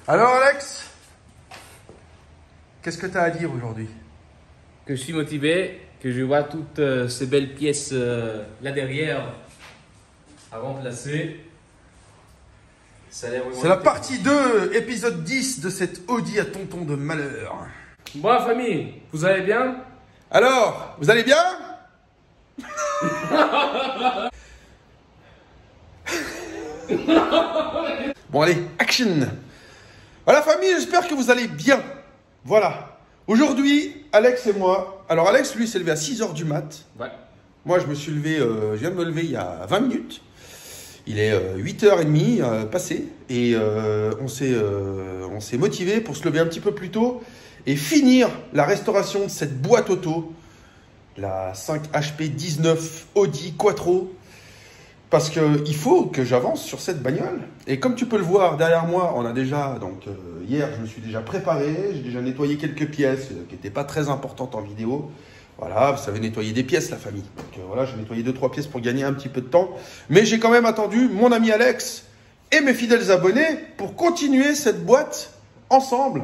Alors Alex, qu'est-ce que tu as à dire aujourd'hui? Que je suis motivé, que je vois toutes ces belles pièces là derrière à remplacer. C'est la partie 2, épisode 10 de cette Audi à tonton de malheur. Bon famille, vous allez bien? Alors, vous allez bien? Bon allez, action! Voilà famille, j'espère que vous allez bien. Voilà. Aujourd'hui, Alex et moi. Alors Alex, lui, s'est levé à 6 h du mat. Ouais. Moi, je me suis levé, je viens de me lever il y a 20 minutes. Il est 8h30 passé. Et on s'est motivé pour se lever un petit peu plus tôt et finir la restauration de cette boîte auto. La 5 HP 19 Audi Quattro. Parce qu'il faut que j'avance sur cette bagnole. Et comme tu peux le voir derrière moi, on a déjà, donc hier, je me suis déjà préparé. J'ai déjà nettoyé quelques pièces qui n'étaient pas très importantes en vidéo. Voilà, vous savez nettoyer des pièces, la famille. Donc voilà, j'ai nettoyé 2-3 pièces pour gagner un petit peu de temps. Mais j'ai quand même attendu mon ami Alex et mes fidèles abonnés pour continuer cette boîte ensemble.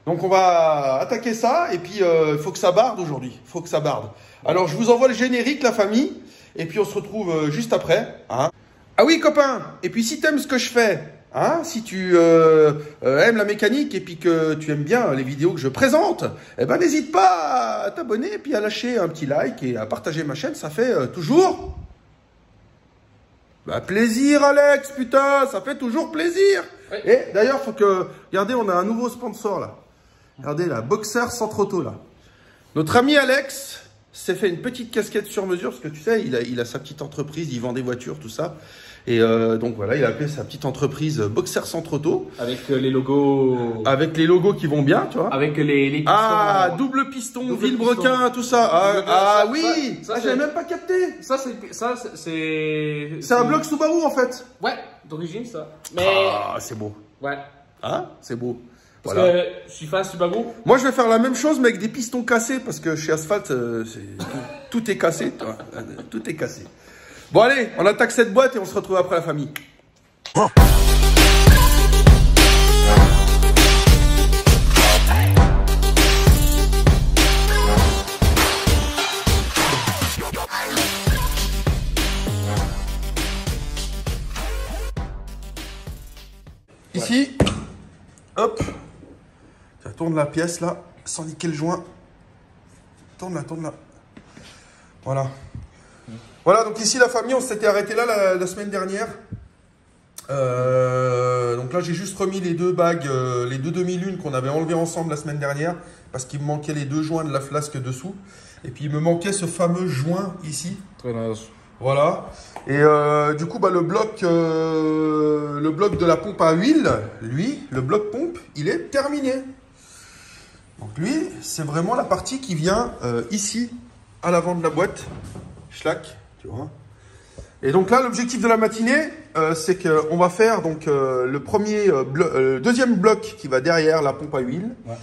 Donc on va attaquer ça et puis il faut que ça barde aujourd'hui. Il faut que ça barde. Alors je vous envoie le générique, la famille. Et puis on se retrouve juste après. Hein. Ah oui copain, et puis si tu aimes ce que je fais, hein, si tu aimes la mécanique et puis que tu aimes bien les vidéos que je présente, eh ben n'hésite pas à t'abonner et puis à lâcher un petit like et à partager ma chaîne, ça fait toujours plaisir Alex, putain, ça fait toujours plaisir. Oui. Et d'ailleurs, faut que, regardez, on a un nouveau sponsor là. Regardez la Boxer Centre-Auto là. Notre ami Alex s'est fait une petite casquette sur mesure, parce que tu sais, il a sa petite entreprise, il vend des voitures, tout ça. Et donc voilà, il a appelé sa petite entreprise Boxer Centre-Auto. Avec les logos... Avec les logos qui vont bien, tu vois. Avec les pistons... Ah, double piston, Villebrequin, tout ça. Oui, j'avais même pas capté. Ça, c'est... C'est un bloc Subaru, en fait. Ouais, d'origine, ça. Mais... Ah, c'est beau. Ouais. Hein, c'est beau. Parce voilà. que je suis fan Subaru. Moi, je vais faire la même chose, mais avec des pistons cassés, parce que chez Asphalt, tout est cassé. Tout est cassé. Bon, allez, on attaque cette boîte et on se retrouve après la famille. Ici, hop. Ça tourne la pièce là, sans niquer le joint. Tourne là. Voilà. Voilà, donc ici la famille, on s'était arrêté là la semaine dernière. Donc là, j'ai juste remis les deux bagues, les deux demi-lunes qu'on avait enlevées ensemble la semaine dernière. Parce qu'il me manquait les deux joints de la flasque dessous. Et puis il me manquait ce fameux joint ici. Très nice. Voilà. Et du coup, le bloc de la pompe à huile, lui, le bloc pompe, il est terminé. Donc lui, c'est vraiment la partie qui vient ici, à l'avant de la boîte. Schlack, tu vois. Et donc là, l'objectif de la matinée, c'est qu'on va faire donc le deuxième bloc qui va derrière la pompe à huile. Ouais,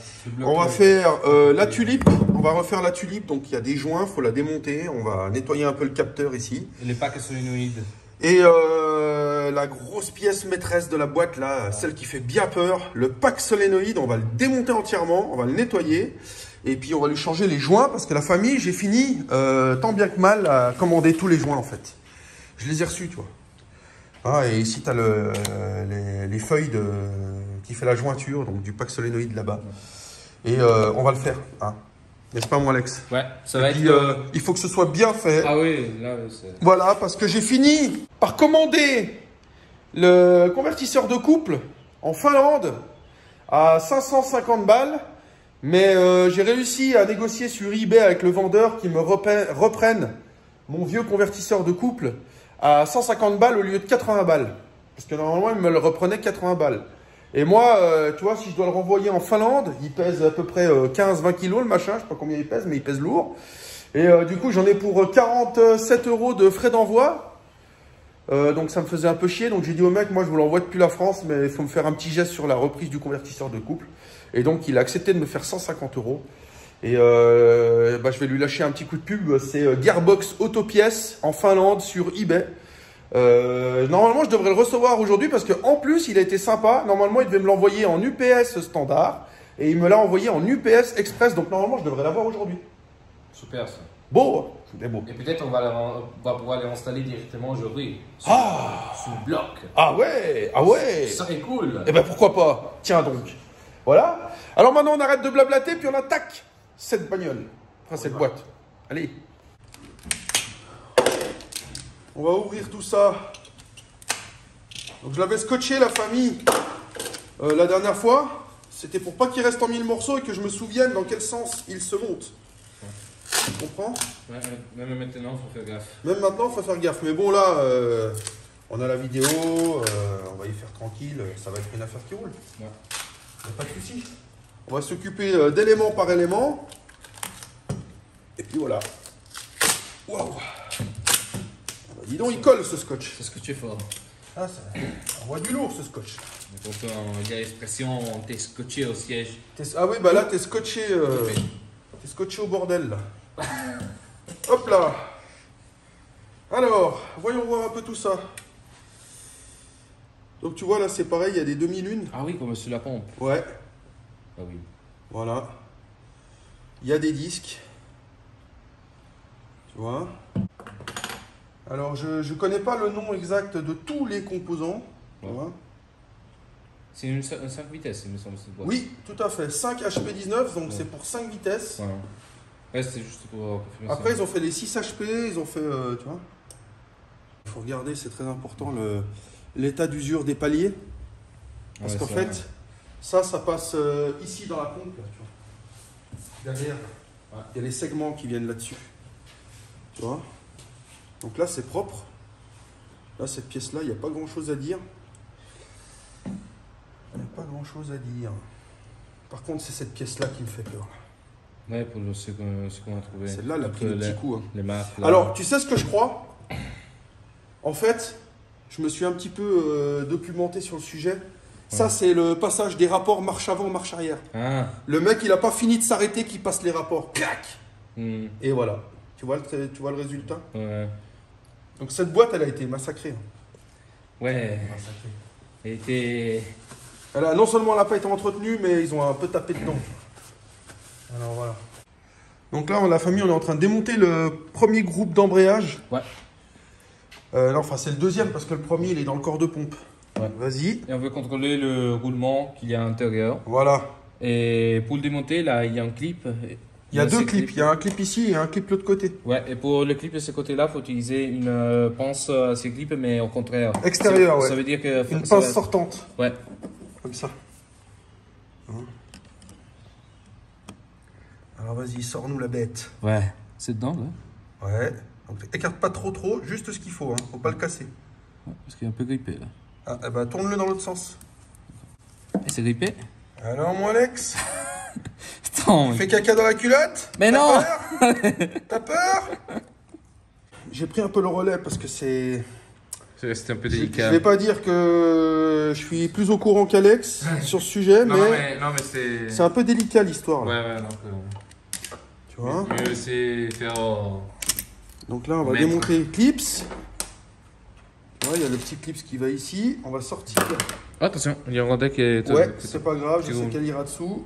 on va faire la tulipe. On va refaire la tulipe. Donc il y a des joints, il faut la démonter. On va nettoyer un peu le capteur ici. Et les packs solénoïdes. Et la grosse pièce maîtresse de la boîte là, celle qui fait bien peur, le pack solénoïde, on va le démonter entièrement, on va le nettoyer. Et puis on va lui changer les joints parce que la famille, j'ai fini tant bien que mal à commander tous les joints en fait. Je les ai reçus, tu vois. Ah, et ici, tu as les feuilles qui fait la jointure, donc du pack solénoïde là-bas. Et on va le faire, hein. N'est-ce pas, mon Alex? Ouais, ça va être... il faut que ce soit bien fait. Ah oui, là, c'est... Voilà, parce que j'ai fini par commander le convertisseur de couple en Finlande à 550 balles. Mais j'ai réussi à négocier sur eBay avec le vendeur qui me reprenne mon vieux convertisseur de couple à 150 balles au lieu de 80 balles. Parce que normalement, il me le reprenait 80 balles. Et moi, tu vois, si je dois le renvoyer en Finlande, il pèse à peu près 15-20 kilos le machin, je sais pas combien il pèse, mais il pèse lourd. Et du coup, j'en ai pour 47 € de frais d'envoi. Donc ça me faisait un peu chier. Donc j'ai dit au mec, moi je vous l'envoie depuis la France, mais il faut me faire un petit geste sur la reprise du convertisseur de couple. Et donc il a accepté de me faire 150 €. Et je vais lui lâcher un petit coup de pub. C'est Gearbox Autopièces en Finlande sur eBay. Normalement, je devrais le recevoir aujourd'hui parce qu'en plus, il a été sympa. Normalement, il devait me l'envoyer en UPS standard et il me l'a envoyé en UPS Express. Donc, normalement, je devrais l'avoir aujourd'hui. Super ça. Beau, c'est beau. Et peut-être on va pouvoir les installer directement aujourd'hui. Sur le bloc. Ah ouais, ah ouais. Ça serait cool. Eh ben pourquoi pas. Tiens donc. Voilà. Alors maintenant, on arrête de blablater puis on attaque cette bagnole. Enfin, cette boîte. Allez. On va ouvrir tout ça. Donc je l'avais scotché la famille la dernière fois. C'était pour pas qu'il reste en 1000 morceaux et que je me souvienne dans quel sens il se monte. Tu comprends? Ouais, même maintenant, il faut faire gaffe. Même maintenant, il faut faire gaffe. Mais bon là, on a la vidéo, on va y faire tranquille. Ça va être une affaire qui roule. Ouais. Y a pas de souci. On va s'occuper d'élément par élément. Et puis voilà. Waouh! Dis donc, il colle ce scotch. C'est ce que tu fais. Ah, ça envoie du lourd ce scotch. Donc il y a l'expression t'es scotché au siège. Ah oui, bah là, t'es scotché. T'es scotché au bordel là. Hop là. Alors, voyons voir un peu tout ça. Donc tu vois là, c'est pareil, il y a des demi-lunes. Ah oui, comme sur la pompe. Ouais. Ah oui. Voilà. Il y a des disques. Tu vois. Alors, je ne connais pas le nom exact de tous les composants. Ouais. Tu vois. C'est une 5 vitesses, il me semble. Cette boîte. Oui, tout à fait. 5 HP19, donc c'est pour 5 vitesses. Ouais, ouais c'est juste pour confirmer. Après, ils ont fait les 6 HP, ils ont fait. Tu vois. Il faut regarder, c'est très important, l'état d'usure des paliers. Parce qu'en fait, ça passe ici dans la pompe. Là, tu vois. Derrière, il y a les segments qui viennent là-dessus. Tu vois. Donc là, c'est propre. Là, cette pièce-là, il n'y a pas grand-chose à dire. Il n'y a pas grand-chose à dire. Par contre, c'est cette pièce-là qui me fait peur. Ouais, pour ce qu'on a trouvé. Celle-là, elle a pris des petits coups. Hein. Les marques. Là. Alors, tu sais ce que je crois? En fait, je me suis un petit peu documenté sur le sujet. Ça, c'est le passage des rapports marche avant, marche arrière. Ah. Le mec, il n'a pas fini de s'arrêter qu'il passe les rapports. Clac. Et voilà. Tu vois le résultat? Ouais. Donc cette boîte, elle a été massacrée. Ouais. Non seulement elle n'a pas été entretenue, mais ils ont un peu tapé dedans. Alors voilà. Donc là, la famille, on est en train de démonter le premier groupe d'embrayage. Ouais. Non, enfin c'est le deuxième parce que le premier, il est dans le corps de pompe. Ouais. Vas-y. Et on veut contrôler le roulement qu'il y a à l'intérieur. Voilà. Et pour le démonter, là, il y a un clip. Il y a deux clips. Il y a un clip ici et un clip de l'autre côté. Ouais, et pour le clip de ce côté-là, il faut utiliser une pince à ces clips, mais au contraire. Extérieur, ouais. Ça veut dire que... Une pince sortante. Ouais. Comme ça. Alors vas-y, sors-nous la bête. Ouais. C'est dedans, là. Ouais. Donc écarte pas trop, juste ce qu'il faut. Hein. Faut pas le casser. Ouais, parce qu'il est un peu grippé, là. Ah, eh ben, tourne-le dans l'autre sens. Et c'est grippé? Alors, mon Alex, Attends. tu fais caca dans la culotte? Mais non. T'as peur? J'ai pris un peu le relais parce que c'est... C'était un peu Je délicat. vais pas dire que je suis plus au courant qu'Alex sur ce sujet, Non, mais mais c'est... c'est un peu délicat l'histoire. Ouais, donc... Tu vois? Mieux c'est faire... Donc là, on va Mettre. démontrer les clips. Tu vois, il y a le petit clips qui va ici. On va sortir. Attention, il y a un Rondé qui est... Ouais, c'est pas grave, je sais gros. qu'elle ira dessous.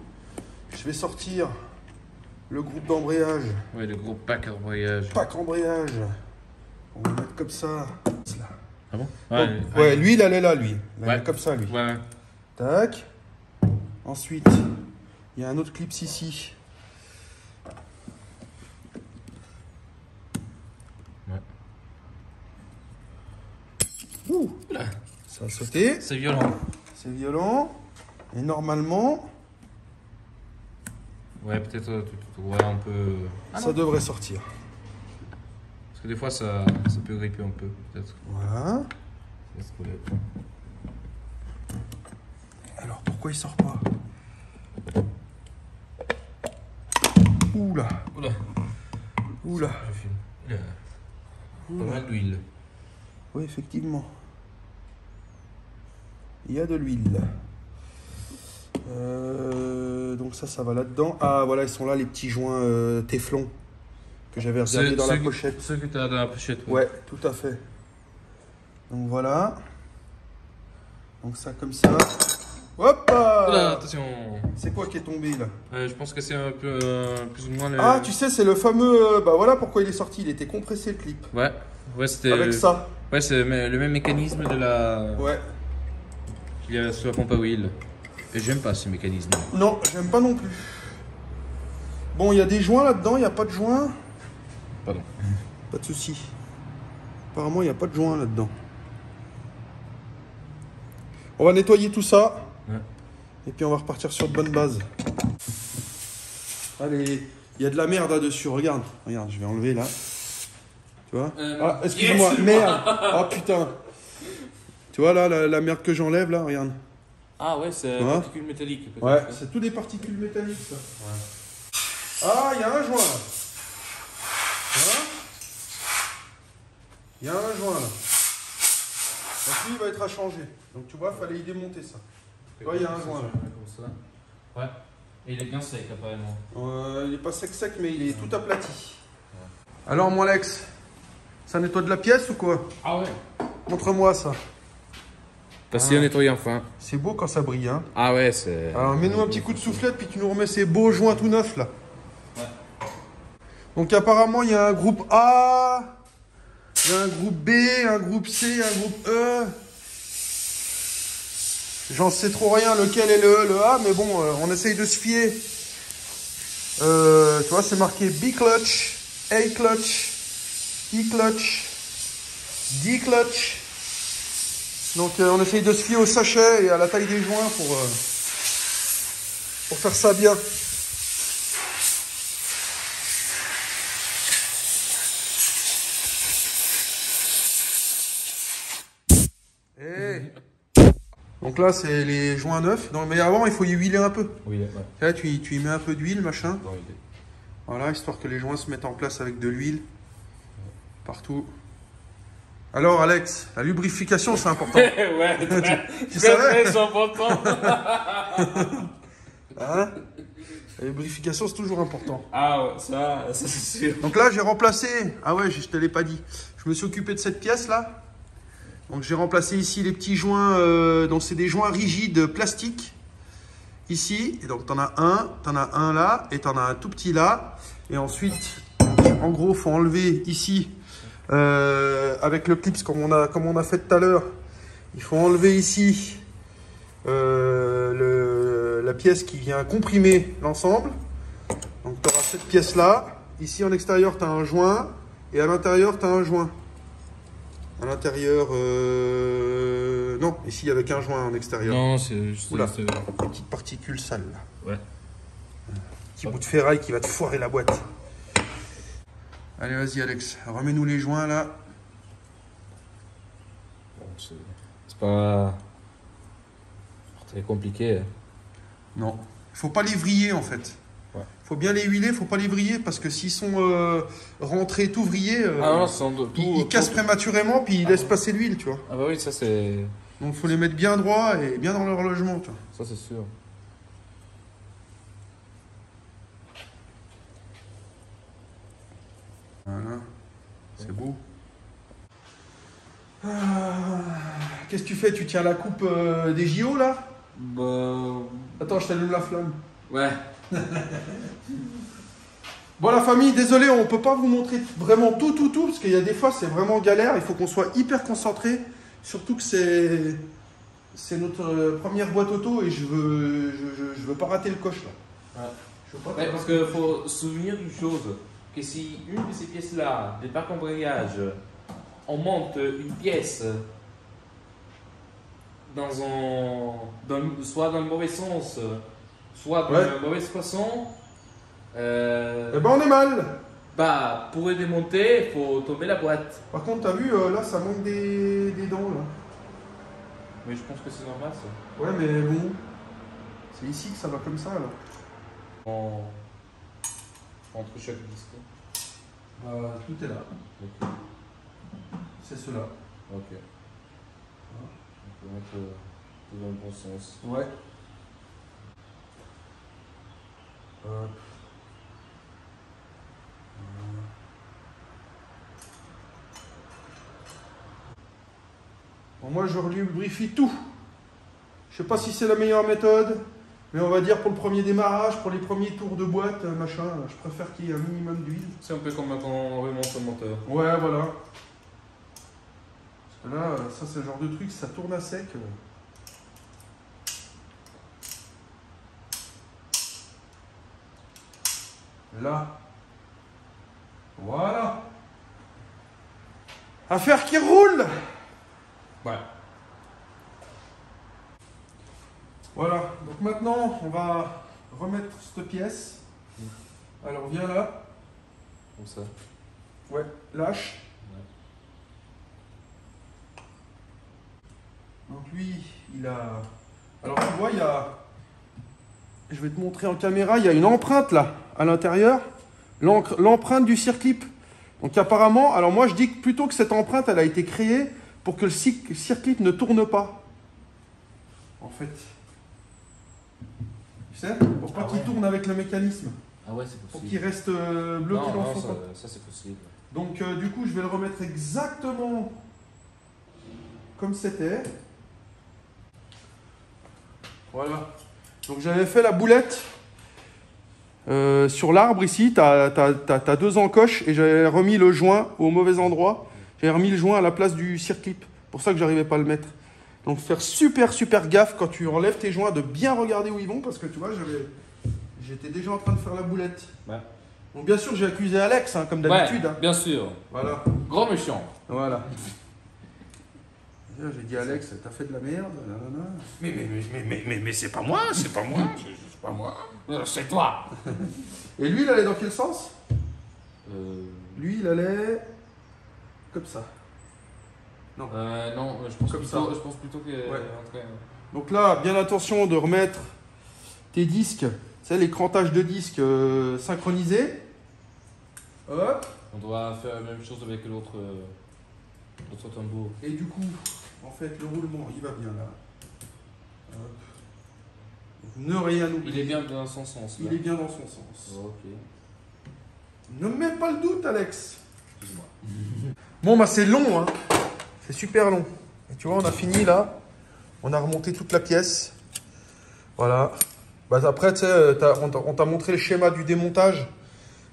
Je vais sortir le groupe d'embrayage. Ouais, le gros pack d'embrayage. Pack embrayage. On va le mettre comme ça. Là. Ah bon? Ouais, lui, il allait là, lui. Il allait Ouais. comme ça, lui. Ouais. Tac. Ensuite, il y a un autre clips ici. Ouais. Ouh, ça a sauté. C'est violent. C'est violent. Et normalement, Ouais, peut-être tu vois un peu... ça devrait sortir. Parce que des fois, ça peut gripper un peu, peut-être. Voilà. Ça se relève. Alors, pourquoi il sort pas? Oula. Oula, Oula. je filme. Il y a pas mal d'huile. Oui, effectivement. Il y a de l'huile. Donc ça va là-dedans. Ah, voilà, ils sont là, les petits joints téflon que j'avais regardé dans la pochette. Ceux que tu as dans la pochette. Ouais, tout à fait. Donc voilà. Donc ça comme ça. Hop Oula, attention. C'est quoi qui est tombé là? Je pense que c'est un peu plus ou moins le... Ah, tu sais, c'est le fameux. Bah voilà pourquoi il est sorti. Il était compressé le clip. Ouais, ouais c'était... Avec ça. Ouais, c'est le même mécanisme de la... Ouais. qu'il y a sur la pompe à huile. Et j'aime pas ce mécanisme. Non, j'aime pas non plus. Bon, il y a des joints là-dedans, il n'y a pas de joints. Pardon. Pas de souci. Apparemment, il n'y a pas de joints là-dedans. On va nettoyer tout ça. Ouais. Et puis on va repartir sur de bonnes bases. Allez, il y a de la merde là-dessus. Regarde, regarde, je vais enlever là. Tu vois? Ah, excuse-moi, yes. merde. Oh putain. Tu vois là, la merde que j'enlève là, regarde. Ah ouais, c'est Ouais. particules métalliques. peut-être. Ouais, c'est tous des particules métalliques ça. Ouais. Ah, il y a un joint là. Tu vois? Il y a un joint là. Donc lui, il va être à changer. Donc tu vois, il fallait y démonter ça. Tu vois, il y a un joint là. Comme ça. Ouais. Et il est bien sec apparemment. Il est pas sec, mais il est tout aplati. Alors, mon Alex, ça nettoie de la pièce ou quoi? Ah ouais. Montre-moi ça. Passer à nettoyer enfin. C'est beau quand ça brille, hein. Ah ouais, c'est... Alors, mets-nous un petit coup de soufflette, puis tu nous remets ces beaux joints tout neufs là. Ouais. Donc, apparemment, il y a un groupe A, il y a un groupe B, un groupe C, un groupe E. J'en sais trop rien lequel est le E, le A, mais bon, on essaye de se fier. Tu vois, c'est marqué B clutch, A clutch, E clutch, D clutch. Donc on essaye de se fier au sachet et à la taille des joints pour faire ça bien. Et donc là, c'est les joints neufs. Donc, mais avant, il faut y huiler un peu. Oui, ouais. Là, tu y mets un peu d'huile, machin. Bonne idée. Voilà, histoire que les joints se mettent en place avec de l'huile. Partout. Alors, Alex, la lubrification, c'est important. Ouais, Tu savais? très important. Hein? La lubrification, c'est toujours important. Ah ouais, ça c'est sûr. Donc là, j'ai remplacé... Ah ouais, je te l'ai pas dit. Je me suis occupé de cette pièce-là. Donc j'ai remplacé ici les petits joints. Donc c'est des joints rigides plastiques. Ici. Et donc t'en as un là. Et t'en as un tout petit là. Et ensuite, en gros, faut enlever ici... avec le clips comme on a fait tout à l'heure, il faut enlever ici la pièce qui vient comprimer l'ensemble. Donc tu auras cette pièce là. Ici en extérieur tu as un joint et à l'intérieur tu as un joint. À l'intérieur, non, ici il n'y avait qu'un joint en extérieur. Non, c'est juste... Oula, des petites particules sales là. Ouais. Petit bout de ferraille qui va te foirer la boîte. Allez, vas-y, Alex, remets-nous les joints là. Bon, c'est pas très compliqué. Non, il faut pas les vriller en fait. Ouais. Faut bien les huiler, faut pas les vriller parce que s'ils sont rentrés tout vrillés, Ah non, c'est tout, ils cassent prématurément puis ils laissent passer l'huile, tu vois. Ah bah oui, ça c'est... Donc faut les mettre bien droit et bien dans leur logement, tu vois. Ça c'est sûr. Voilà, c'est beau. Qu'est-ce que tu fais? Tu tiens la coupe des JO là? Bah... Attends, je t'allume la flamme. Ouais. Bon la famille, désolé, on peut pas vous montrer vraiment tout, parce qu'il y a des fois c'est vraiment galère, il faut qu'on soit hyper concentré, surtout que c'est notre première boîte auto et je veux pas rater le coche là. Ouais. Je veux pas Ouais, parce qu'il faut se souvenir d'une chose, que si une de ces pièces-là, des parcs embrayage, on monte une pièce soit dans le mauvais sens, soit dans Ouais. la mauvaise façon, Eh ben on est mal. bah, pour les démonter, il faut tomber la boîte. Par contre t'as vu, là ça manque des dents là. Mais je pense que c'est normal ça. Ouais mais bon, c'est ici que ça va comme ça là. Entre chaque disque. Tout est là, Ok. c'est cela. Ok. On peut mettre tout dans le bon sens. Ouais. Bon, moi, je lubrifie tout. Je sais pas si c'est la meilleure méthode, mais on va dire pour le premier démarrage, pour les premiers tours de boîte, machin, je préfère qu'il y ait un minimum d'huile. C'est un peu comme quand on remonte le moteur. Ouais, voilà. Parce que là, ça c'est le genre de truc, ça tourne à sec. Là. Voilà. Affaire qui roule. Ouais. Voilà. Donc maintenant, on va remettre cette pièce. Alors viens là. Comme ça. Ouais, lâche. Ouais. Donc lui, il a... Alors tu vois, il y a... Je vais te montrer en caméra, il y a une empreinte là, à l'intérieur. L'empreinte du circlip. Donc apparemment, alors moi je dis que plutôt que cette empreinte, elle a été créée pour que le circlip ne tourne pas. En fait. Tu sais, pour pas qu'il tourne avec le mécanisme. Ah ouais, c'est Pour possible. qu'il reste bloqué dans son coin. Ça c'est possible. Donc du coup, je vais le remettre exactement comme c'était. Voilà. Donc j'avais fait la boulette sur l'arbre ici. T'as deux encoches et j'avais remis le joint au mauvais endroit. J'avais remis le joint à la place du circlip. Pour ça que j'arrivais pas à le mettre. Donc faire super gaffe quand tu enlèves tes joints, de bien regarder où ils vont, parce que tu vois, j'étais déjà en train de faire la boulette. Ouais. Donc bien sûr, j'ai accusé Alex, hein, comme d'habitude. Ouais, Hein. bien sûr. Voilà. Grand méchant. Voilà. J'ai dit Alex, t'as fait de la merde. Mais c'est pas moi, c'est pas moi, c'est pas moi. C'est toi. Et lui, il allait dans quel sens? Lui, il allait comme ça. non, je pense Comme plutôt, ça. je pense plutôt que. Ouais. Donc là, bien attention de remettre tes disques, tu sais, les crantages de disques synchronisés. Hop. On doit faire la même chose avec l'autre tambour. Et du coup, en fait, le roulement, il va bien là. Hop. Donc, ne rien oublier. Il est bien dans son sens. Là. Il est bien dans son sens. Ok. Ne mets pas le doute, Alex. Excuse-moi. Bon, bah c'est long, hein. C'est super long. Et tu vois, on a fini là. On a remonté toute la pièce. Voilà. Bah après, tu sais, on t'a montré le schéma du démontage.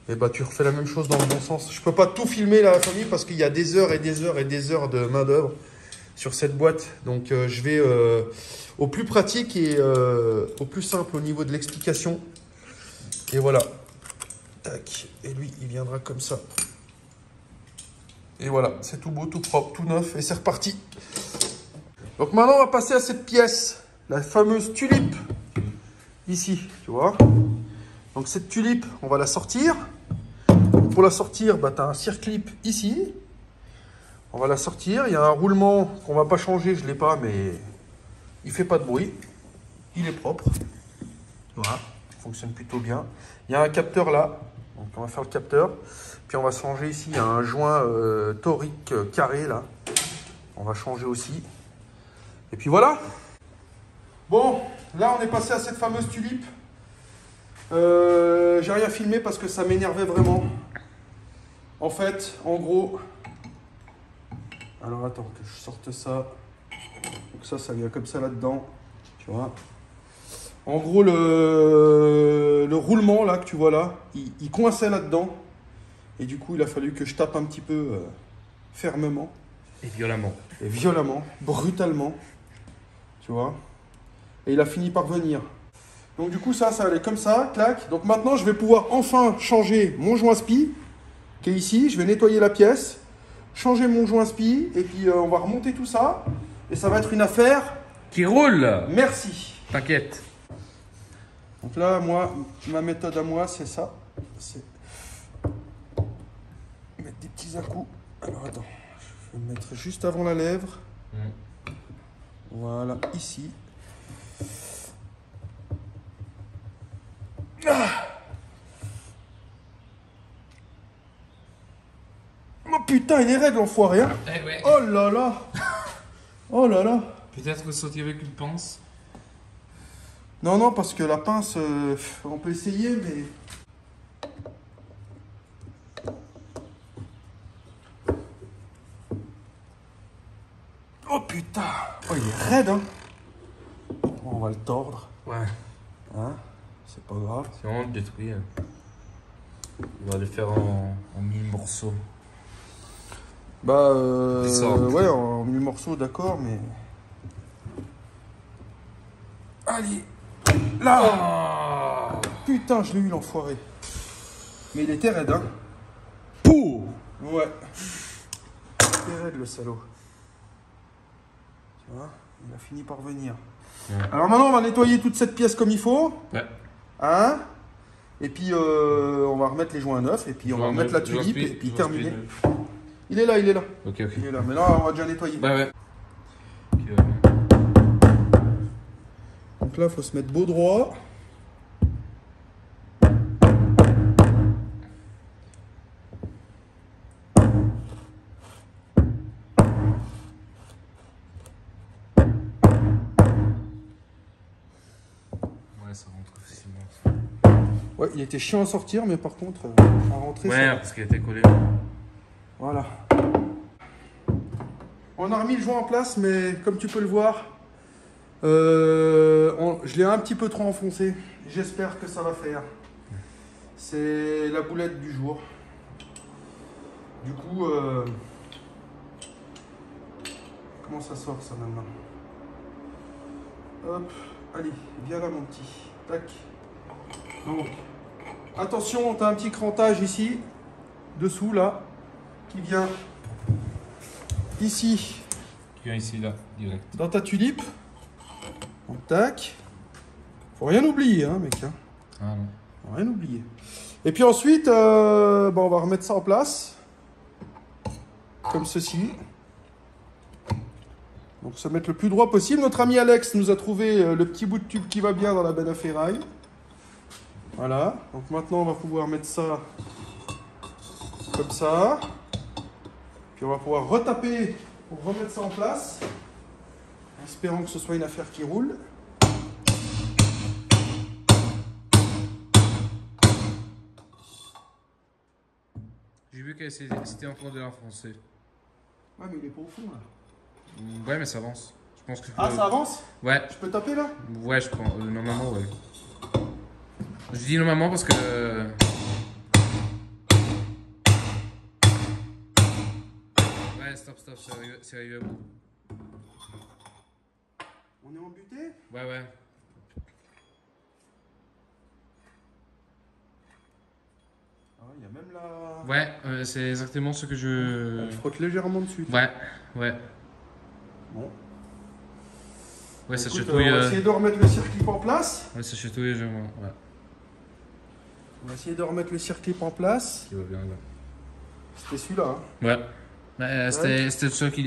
Et bah tu refais la même chose dans le bon sens. Je peux pas tout filmer la famille parce qu'il y a des heures et des heures et des heures de main d'œuvre sur cette boîte. Donc je vais au plus pratique et au plus simple au niveau de l'explication. Et voilà. Tac. Et lui, il viendra comme ça. Et voilà, c'est tout beau, tout propre, tout neuf. Et c'est reparti. Donc maintenant, on va passer à cette pièce. La fameuse tulipe. Ici, tu vois. Donc cette tulipe, on va la sortir. Pour la sortir, bah, tu as un circlip ici. On va la sortir. Il y a un roulement qu'on va pas changer, je ne l'ai pas, mais il fait pas de bruit. Il est propre. Voilà, il fonctionne plutôt bien. Il y a un capteur là. Donc on va faire le capteur. Puis on va changer ici, il y a un joint torique carré là. On va changer aussi. Et puis voilà. Bon, là on est passé à cette fameuse tulipe. J'ai rien filmé parce que ça m'énervait vraiment. En fait, en gros... Alors attends, que je sorte ça. Donc ça vient comme ça là-dedans. Tu vois. En gros, le roulement là que tu vois là, il coinçait là-dedans. Et du coup, il a fallu que je tape un petit peu fermement. Et violemment. Et violemment, brutalement. Tu vois. Et il a fini par venir. Donc du coup, ça allait comme ça, clac. Donc maintenant, je vais pouvoir enfin changer mon joint spi, qui est ici. Je vais nettoyer la pièce, changer mon joint spi, et puis on va remonter tout ça. Et ça va être une affaire... Qui roule. Merci. T'inquiète. Donc là, moi, ma méthode à moi, c'est ça. C'est mettre des petits à-coups. Alors attends, je vais me mettre juste avant la lèvre. Voilà, ici. Ah, oh putain, il est raide l'enfoiré, hein. Eh ouais. Oh là là. Oh là là. Peut-être sauter avec une pince. Non, non, parce que la pince, on peut essayer, mais... Oh putain. raide, hein. On va le tordre. Ouais. Hein, c'est pas grave. C'est vraiment détruit. On va le faire en mini-morceaux. Bah, Descendre. ouais, en mi-morceaux, d'accord, mais... Allez, là. Oh Putain, je l'ai eu, l'enfoiré. Mais il était raide, hein. Pouh. Ouais. Il était raide, le salaud. Tu vois, il a fini par venir. Ouais. Alors maintenant, on va nettoyer toute cette pièce comme il faut. Ouais. Hein. Et puis, on va remettre les joints neufs. Et puis, on va remettre la tulipe. Et puis, terminer. Il est là, il est là. Ok, ok. Il est là. Mais là, on va déjà nettoyer. Ouais, ouais. Donc là, il faut se mettre beau droit. Ouais, ça rentre facilement. Ouais, il était chiant à sortir, mais par contre, à rentrer, Ouais, ça... parce qu'il était collé. Voilà. On a remis le joint en place, mais comme tu peux le voir, je l'ai un petit peu trop enfoncé. J'espère que ça va faire. C'est la boulette du jour. Du coup, comment ça sort ça maintenant? Hop, allez, viens là mon petit. Tac. Donc, attention, tu as un petit crantage ici, dessous là, qui vient ici. Qui vient ici, là, direct. Dans ta tulipe. Donc, tac. Faut rien oublier, hein, mec. Hein. Ah non. Faut rien oublier. Et puis ensuite, on va remettre ça en place. Comme ceci. Donc, se mettre le plus droit possible. Notre ami Alex nous a trouvé le petit bout de tube qui va bien dans la benne à ferraille. Voilà. Donc, maintenant, on va pouvoir mettre ça comme ça. Puis, on va pouvoir retaper pour remettre ça en place. Espérons que ce soit une affaire qui roule. J'ai vu que c'était en train de l'enfoncer. Ouais, mais il est pas au fond là. Ouais, mais ça avance. Je pense que Ah, ça avance? Ouais. Je peux taper là? Ouais, je prends. Normalement, ouais. Je dis normalement parce que. Ouais, stop, c'est arrivé à bout. On est embuté? Ouais, ouais. Ah, il y a même la... Ouais, c'est exactement ce que je. Elle frotte légèrement dessus. Ouais, ouais. Bon. Ouais, ça Écoute, chatouille. on va essayer de remettre le circuit en place. Ouais, ça chatouille, je vois. Ouais. On va essayer de remettre le circuit en place. Qui va bien là. C'était celui-là. Hein. Ouais. C'était le seul qui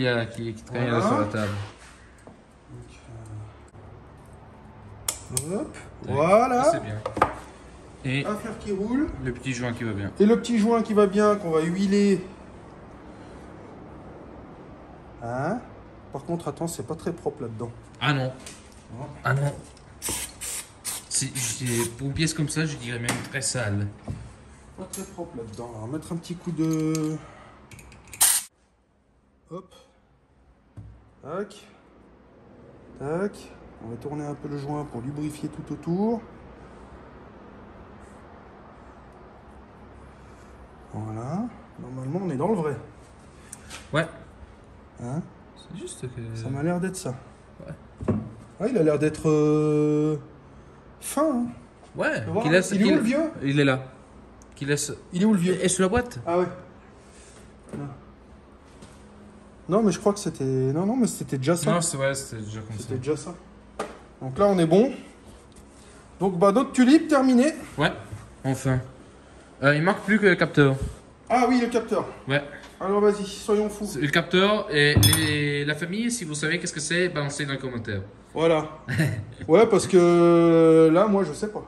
traînait là sur la table. Hop. Ça, Voilà. c'est bien. Et Affaire qui roule. le petit joint qui va bien. Et le petit joint qui va bien, qu'on va huiler. Hein? Par contre, attends, c'est pas très propre là-dedans. Ah non. Ah non. Pour une pièce comme ça, je dirais même très sale. Pas très propre là-dedans. On va mettre un petit coup de... Hop. Tac. Tac. On va tourner un peu le joint pour lubrifier tout autour. Voilà. Normalement, on est dans le vrai. Ouais. Hein? C'est juste que. Ça m'a l'air d'être ça. Ouais. Ouais, il a l'air d'être fin. Hein. Ouais. Il est où le vieux? Il est là. Qui laisse. Il est où le vieux? Et sur la boîte? Ah ouais. Non, mais je crois que c'était... Non, mais c'était déjà ça. Non, c'était déjà comme ça. C'était déjà ça. Donc là, on est bon. Donc, bah, notre tulipe terminée. Ouais, enfin. Il manque plus que le capteur. Ah oui, le capteur. Ouais. Alors, vas-y, soyons fous. Le capteur et la famille, si vous savez qu'est-ce que c'est, balancez dans les commentaires. Voilà. Ouais, parce que là, moi, je sais pas.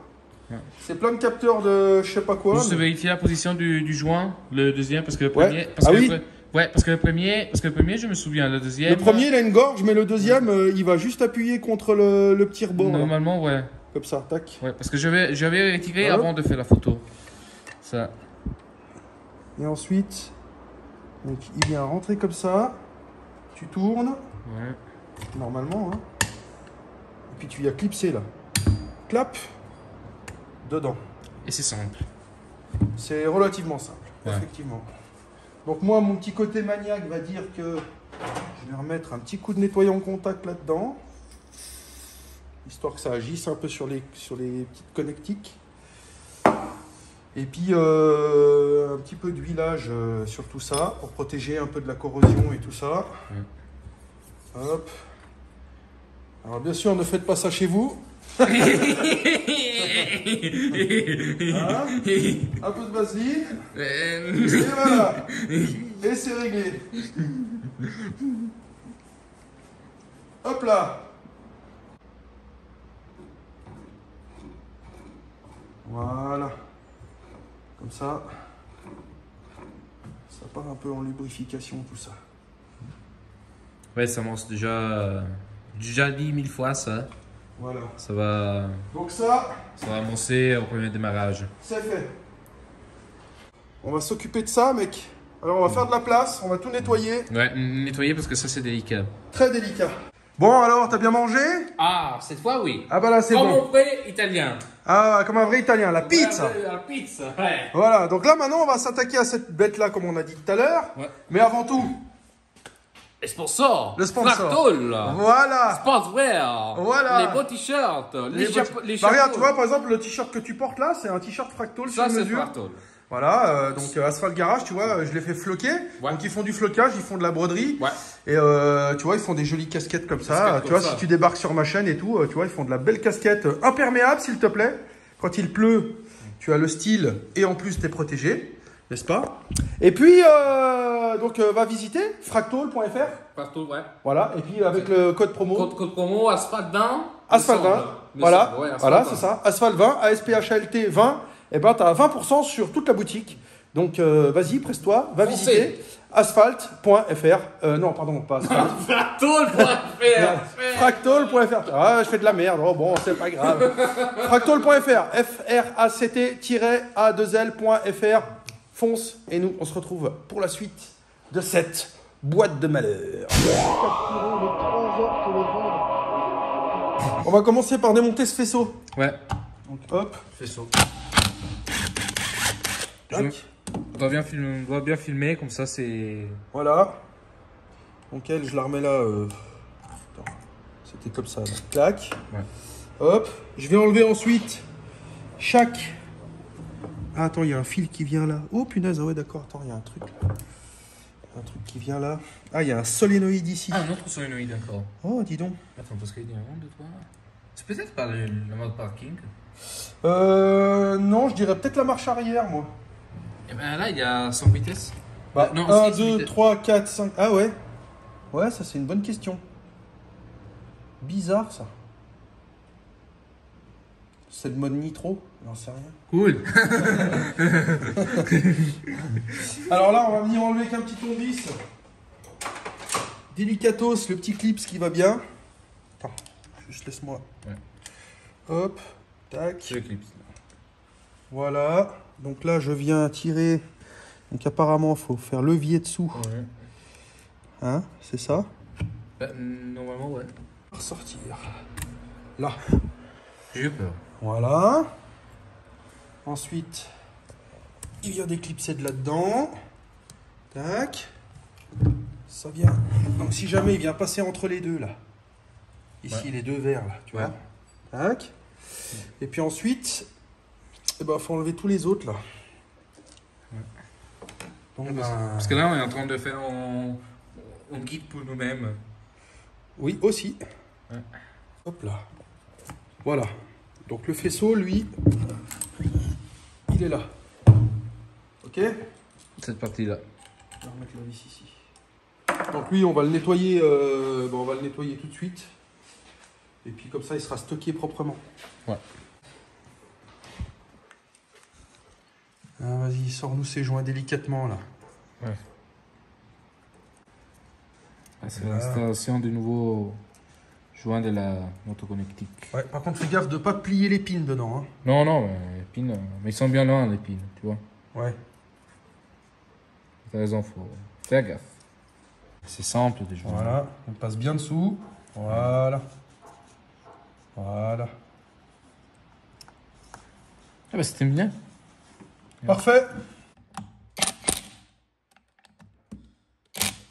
Ouais. C'est plein de capteurs de je sais pas quoi. Juste mais- vérifier la position du joint, le deuxième, parce que le Ouais. premier. Ah oui. Ouais, parce que le premier, je me souviens. Le deuxième. Le premier, il a une gorge, mais le deuxième, il va juste appuyer contre le petit rebord. Là. Normalement, ouais. Comme ça, tac. Ouais, parce que j'avais retiré Voilà. avant de faire la photo. Ça. Et ensuite, donc, il vient rentrer comme ça. Tu tournes, Ouais. normalement. Hein. puis tu viens clipser là. Clap. Dedans. Et c'est simple. C'est relativement simple, Ouais. effectivement. Donc moi, mon petit côté maniaque va dire que je vais remettre un petit coup de nettoyant contact là-dedans, histoire que ça agisse un peu sur les petites connectiques. Et puis un petit peu d'huilage sur tout ça, pour protéger un peu de la corrosion et tout ça. Hop. Alors bien sûr, ne faites pas ça chez vous. Hein, un peu de vaseline. Et voilà. Et c'est réglé. Hop là. Voilà. Comme ça. Ça part un peu en lubrification tout ça. Ouais, ça mange déjà dit 1000 fois ça. Voilà. Ça va avancer au premier démarrage. C'est fait. On va s'occuper de ça, mec. Alors, on va faire de la place, on va tout nettoyer. Ouais, nettoyer parce que ça c'est délicat. Très délicat. Bon, alors, t'as bien mangé? Ah, cette fois oui. Ah bah là, c'est Comme bon. mon vrai italien. Ah, comme un vrai italien, la pizza. La pizza, ouais. Voilà, donc là, maintenant, on va s'attaquer à cette bête-là, comme on a dit tout à l'heure. Ouais. Mais avant tout, Le sponsor. Le sponsor. Fractal. voilà. Sportswear. Voilà. Les beaux t-shirts. Les Bah, chapeaux. regarde, tu vois, par exemple, le t-shirt que tu portes là, c'est un t-shirt Fractal sur Ça c'est mesure. Fractal. Voilà, donc Asphalt Garage, tu vois, je les fais floquer. Ouais. Donc ils font du flocage, ils font de la broderie. Ouais. Et tu vois, ils font des jolies casquettes comme ça. Casquettes Tu comme vois, ça. si tu débarques sur ma chaîne et tout, tu vois, ils font de la belle casquette imperméable, s'il te plaît. Quand il pleut, tu as le style et en plus t'es protégé, n'est-ce pas? Et puis, donc va visiter fractal.fr. Fractal, ouais. Voilà, et puis avec le code promo. Code promo Asphalt 20. Asphalt 20. Voilà, Ouais, Asphalt voilà, 20. c'est ça. Asphalt 20, ASPHLT 20. Et ben, tu as 20% sur toute la boutique. Donc, vas-y, presse-toi, va Foncez. visiter asphalt.fr. Non, pardon, pas asphalt. Fractal.fr. Fractal.fr. Ah, je fais de la merde. Oh, bon, c'est pas grave. Fractal.fr. FRACT-A2L.fr. Fonce. Et nous, on se retrouve pour la suite de cette boîte de malheur. On va commencer par démonter ce faisceau. Ouais. Donc, hop. Faisceau. Tac. On doit bien filmer, comme ça c'est. Voilà. Donc elle, je la remets là. Attends. C'était comme ça. Là. Clac. Ouais. Hop. Je vais enlever ensuite chaque... Ah, attends, il y a un fil qui vient là. Oh punaise, ah ouais d'accord. Attends, il y a un truc là. Un truc qui vient là. Ah, il y a un solénoïde ici. Ah, un autre solénoïde encore. Oh, dis donc. Attends, parce qu'il y a un, deux, trois. C'est peut-être pas le mode parking. Non, je dirais peut-être la marche arrière, moi. Et ben là, il y a 100 vitesses. Bah, non, 1, 6 2, vitesses. 3, 4, 5. Ah ouais. Ouais, ça c'est une bonne question. Bizarre ça. C'est le mode nitro? J'en sais rien. Cool. Alors là, on va venir enlever avec un petit tournevis. Délicatos, le petit clips qui va bien. Attends, juste laisse-moi. Ouais. Hop, tac. C'est le clip. Voilà. Donc là, je viens tirer. Donc apparemment, il faut faire levier dessous. Ouais. Hein, c'est ça? Normalement, ouais. Ressortir. Là. J'ai eu peur. Voilà. Ensuite, il vient d'éclipser de là-dedans. Tac. Ça vient. Donc si jamais il vient passer entre les deux là. Ici, Ouais. les deux verres là, tu Ouais. vois. Tac. Et puis ensuite, il faut enlever tous les autres là. Donc, Parce que là, on est en train de faire un guide pour nous-mêmes. oui, aussi. Ouais. Hop là. Voilà. Donc le faisceau, lui, il est là. Ok? Cette partie-là. Je vais remettre la vis ici. Donc lui, on va le nettoyer, on va le nettoyer tout de suite. Et puis comme ça, il sera stocké proprement. Ouais. Ah, vas-y, sors-nous ces joints délicatement là. Ouais. C'est l'installation du nouveau joint de la motoconnectique. Ouais, par contre, fais gaffe de ne pas plier les pins dedans. Hein. Non, non, mais les pins, mais ils sont bien loin, les pins, tu vois. Ouais. T'as raison, faut faire gaffe. C'est simple déjà. Voilà, on passe bien dessous. Voilà. Voilà. Ah bah c'était bien. Parfait.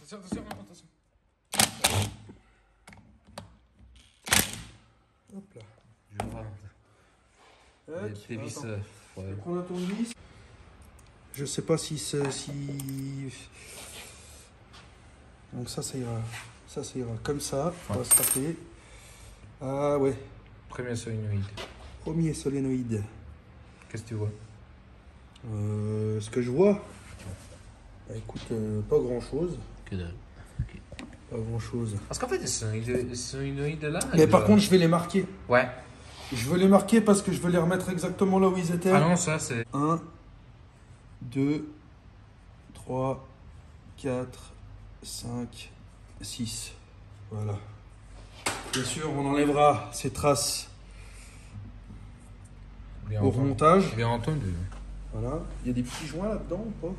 Attention, attention, attention. Hop là. Je vais voir. Les vis. Attends. Ouais. Je vais prendre un tournevis. Je sais pas si... Donc ça ira. Ça ira comme ça. On va se taper. Ah ouais. Premier solénoïde. Premier solénoïde. Qu'est-ce que tu vois? Ce que je vois, bah, écoute, pas grand chose. Que dalle. Ok. Pas grand chose. Parce qu'en fait, ces solénoïdes là. Mais par contre, je vais les marquer. Ouais. Je veux les marquer parce que je veux les remettre exactement là où ils étaient. Ah non, ça c'est. 1, 2, 3, 4, 5, 6. Voilà. Bien sûr, on enlèvera ces traces Bien au entendu. remontage. Bien entendu. Voilà. Il y a des petits joints là-dedans ou pas?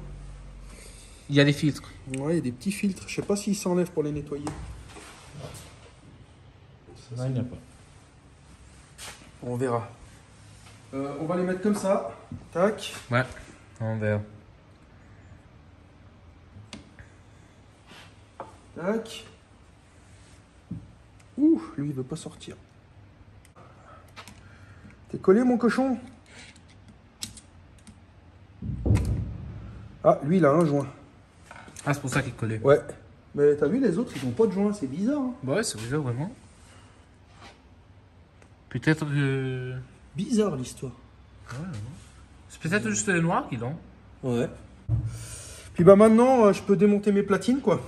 Il y a des filtres. Ouais, il y a des petits filtres. Je sais pas s'ils s'enlèvent pour les nettoyer. Non, il n'y a pas. On verra. On va les mettre comme ça. Tac. Ouais, on verra. Tac. Ouh, lui il veut pas sortir. T'es collé mon cochon? Ah, lui il a un joint. Ah, c'est pour ça qu'il est collé. Ouais. Mais t'as vu les autres, ils ont pas de joint, c'est bizarre. Hein. Ouais, c'est bizarre vraiment. Peut-être que. Bizarre l'histoire. Ouais, c'est peut-être juste les noirs qui l'ont. Ouais. Puis bah maintenant, je peux démonter mes platines quoi.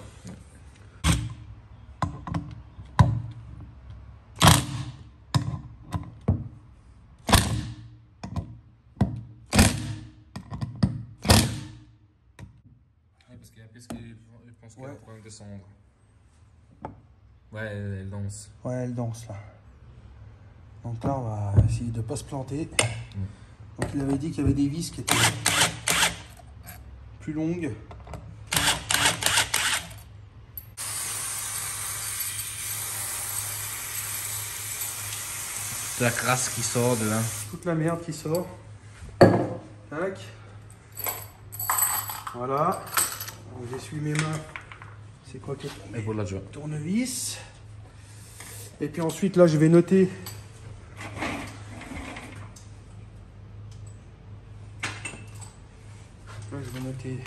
Parce qu'il y a plus je pense qu'elle est Ouais. en train de descendre. Ouais, elle danse. Ouais, elle danse là. Donc là, on va essayer de ne pas se planter. Donc il avait dit qu'il y avait des vis qui étaient plus longues. C'est la crasse qui sort de là. Toute la merde qui sort. Tac. Voilà. Donc, j'essuie mes mains. C'est quoi qui est Et pour la joie. tournevis. Et puis ensuite, là, je vais noter. Là, je vais noter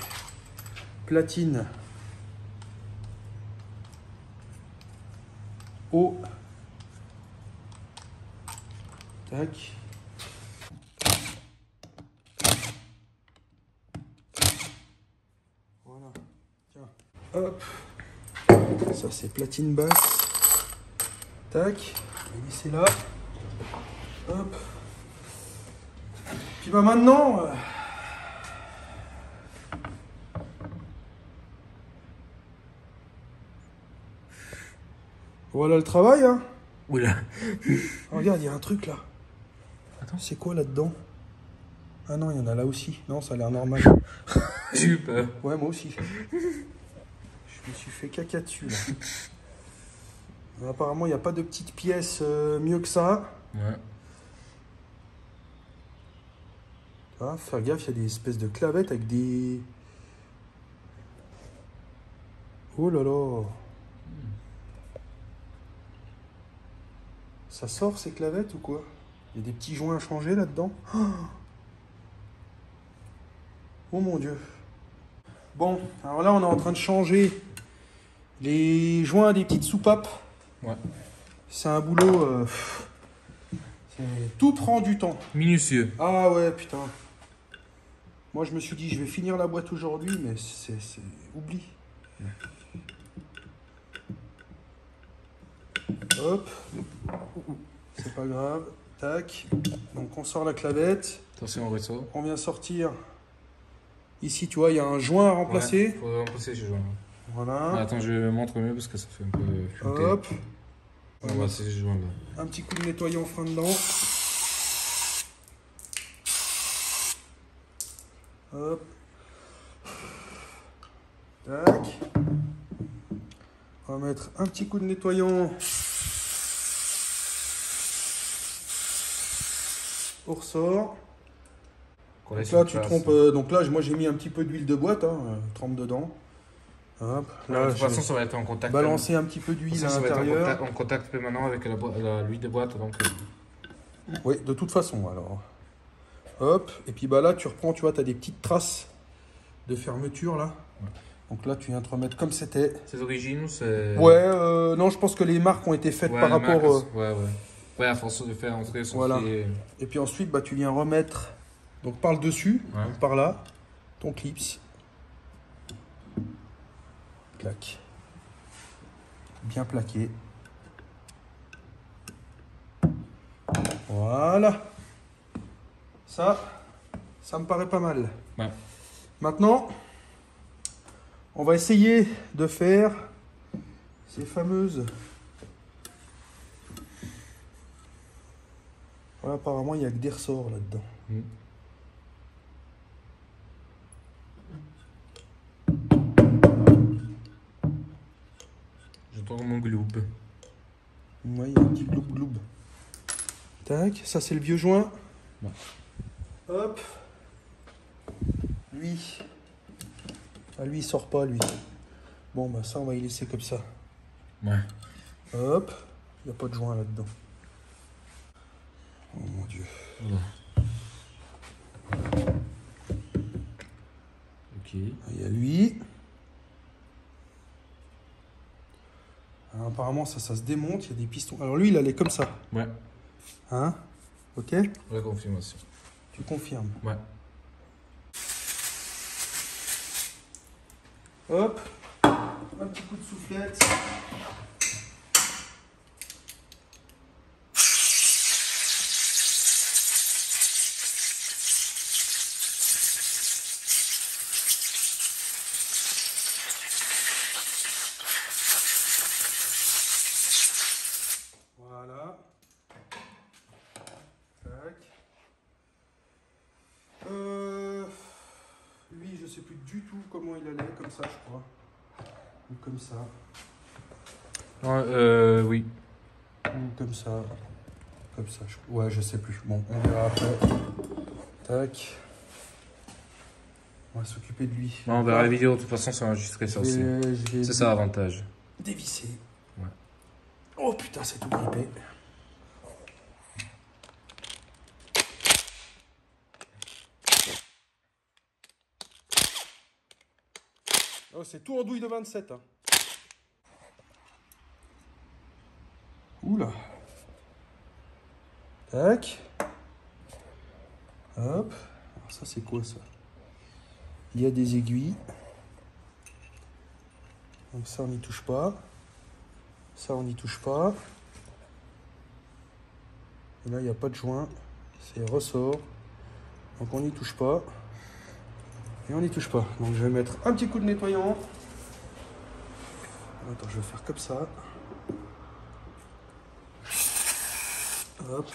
platine haut. Tac. Voilà. Tiens. Hop. Ça, c'est platine basse. Tac. On va laisser là. Hop. Puis bah maintenant. Voilà le travail, hein. Oula. Oh, regarde, il y a un truc là. Attends. C'est quoi là-dedans? Ah non, il y en a là aussi. Non, ça a l'air normal. J'ai eu peur. Ouais, moi aussi. Je me suis fait caca dessus là. Apparemment, il n'y a pas de petites pièces mieux que ça. Ouais. Ah, faire gaffe, il y a des espèces de clavettes avec des... Oh là là. Ça sort ces clavettes ou quoi? Il y a des petits joints à changer là-dedans. Oh mon Dieu. Bon, alors là, on est en train de changer les joints des petites soupapes. Ouais. C'est un boulot... tout prend du temps. Minutieux. Ah ouais, putain. Moi, je me suis dit, je vais finir la boîte aujourd'hui, mais c'est... Oublie. Hop. C'est pas grave. Tac. Donc, on sort la clavette. Attention au ressort. On vient sortir. Ici, tu vois, il y a un joint à remplacer. Ouais, faut remplacer ce joint. Voilà. Attends, je me montre mieux parce que ça fait un peu futé. Hop. On va remplacer ce joint là. Un petit coup de nettoyant frein dedans. Hop. Tac. On va mettre un petit coup de nettoyant au ressort. Qu'on Donc laisse là, une tu place. trompes. Donc là, moi, j'ai mis un petit peu d'huile de boîte. Hein, trempe dedans. Hop. Ouais, Là, de toute je façon, vais ça va être en contact. balancer un petit peu De toute d'huile façon, à ça va être l'intérieur. en contact permanent avec l'huile de boîte. Donc, Oui, de toute façon, alors. Hop. Et puis bah là, tu reprends, tu vois, tu as des petites traces de fermeture là. Ouais. Donc là, tu viens te remettre comme c'était. c'est d'origine ou c'est. Ouais, non, je pense que les marques ont été faites Ouais, par les rapport. marques, ouais, ouais. Ouais, à force de faire entrer son Voilà. filet. Et puis ensuite, bah, tu viens remettre, donc par le dessus, Ouais. donc par là, ton clips. Clac. Bien plaqué. Voilà. Ça me paraît pas mal. Ouais. Maintenant, on va essayer de faire ces fameuses. Voilà, apparemment, il n'y a que des ressorts là-dedans. Mm. J'entends mon gloop. Ouais, il y a un petit gloub-gloub. Tac, ça c'est le vieux joint. Ouais. Hop. Lui. Ah, lui, il sort pas, lui. Bon, bah ça, on va y laisser comme ça. Ouais. Hop. Il n'y a pas de joint là-dedans. Oh mon Dieu. Voilà. Ok. Il y a lui. Alors, apparemment, ça se démonte. Il y a des pistons. Alors lui, il allait comme ça. Ouais. Hein? Ok? La confirmation. Tu confirmes. Ouais. Hop. Un petit coup de soufflette. Voilà. Tac. Lui, je sais plus du tout comment il allait, comme ça, je crois. Ou comme ça. Oui. Ou comme ça. Comme ça. Ouais, je sais plus. Bon, on verra après. Tac. On va s'occuper de lui. On verra la vidéo, de toute façon, c'est enregistré ça aussi. C'est ça l'avantage. Dévisser. Ouais. Oh putain, c'est tout grippé. Oh, c'est tout en douille de 27. Hein. Oula. Tac. Hop. Alors ça, c'est quoi ça? Il y a des aiguilles. Donc ça, on n'y touche pas. Ça, on n'y touche pas. Et là, il n'y a pas de joint. C'est ressort. Donc on n'y touche pas. Et on n'y touche pas. Donc je vais mettre un petit coup de nettoyant. Attends, je vais faire comme ça. Hop.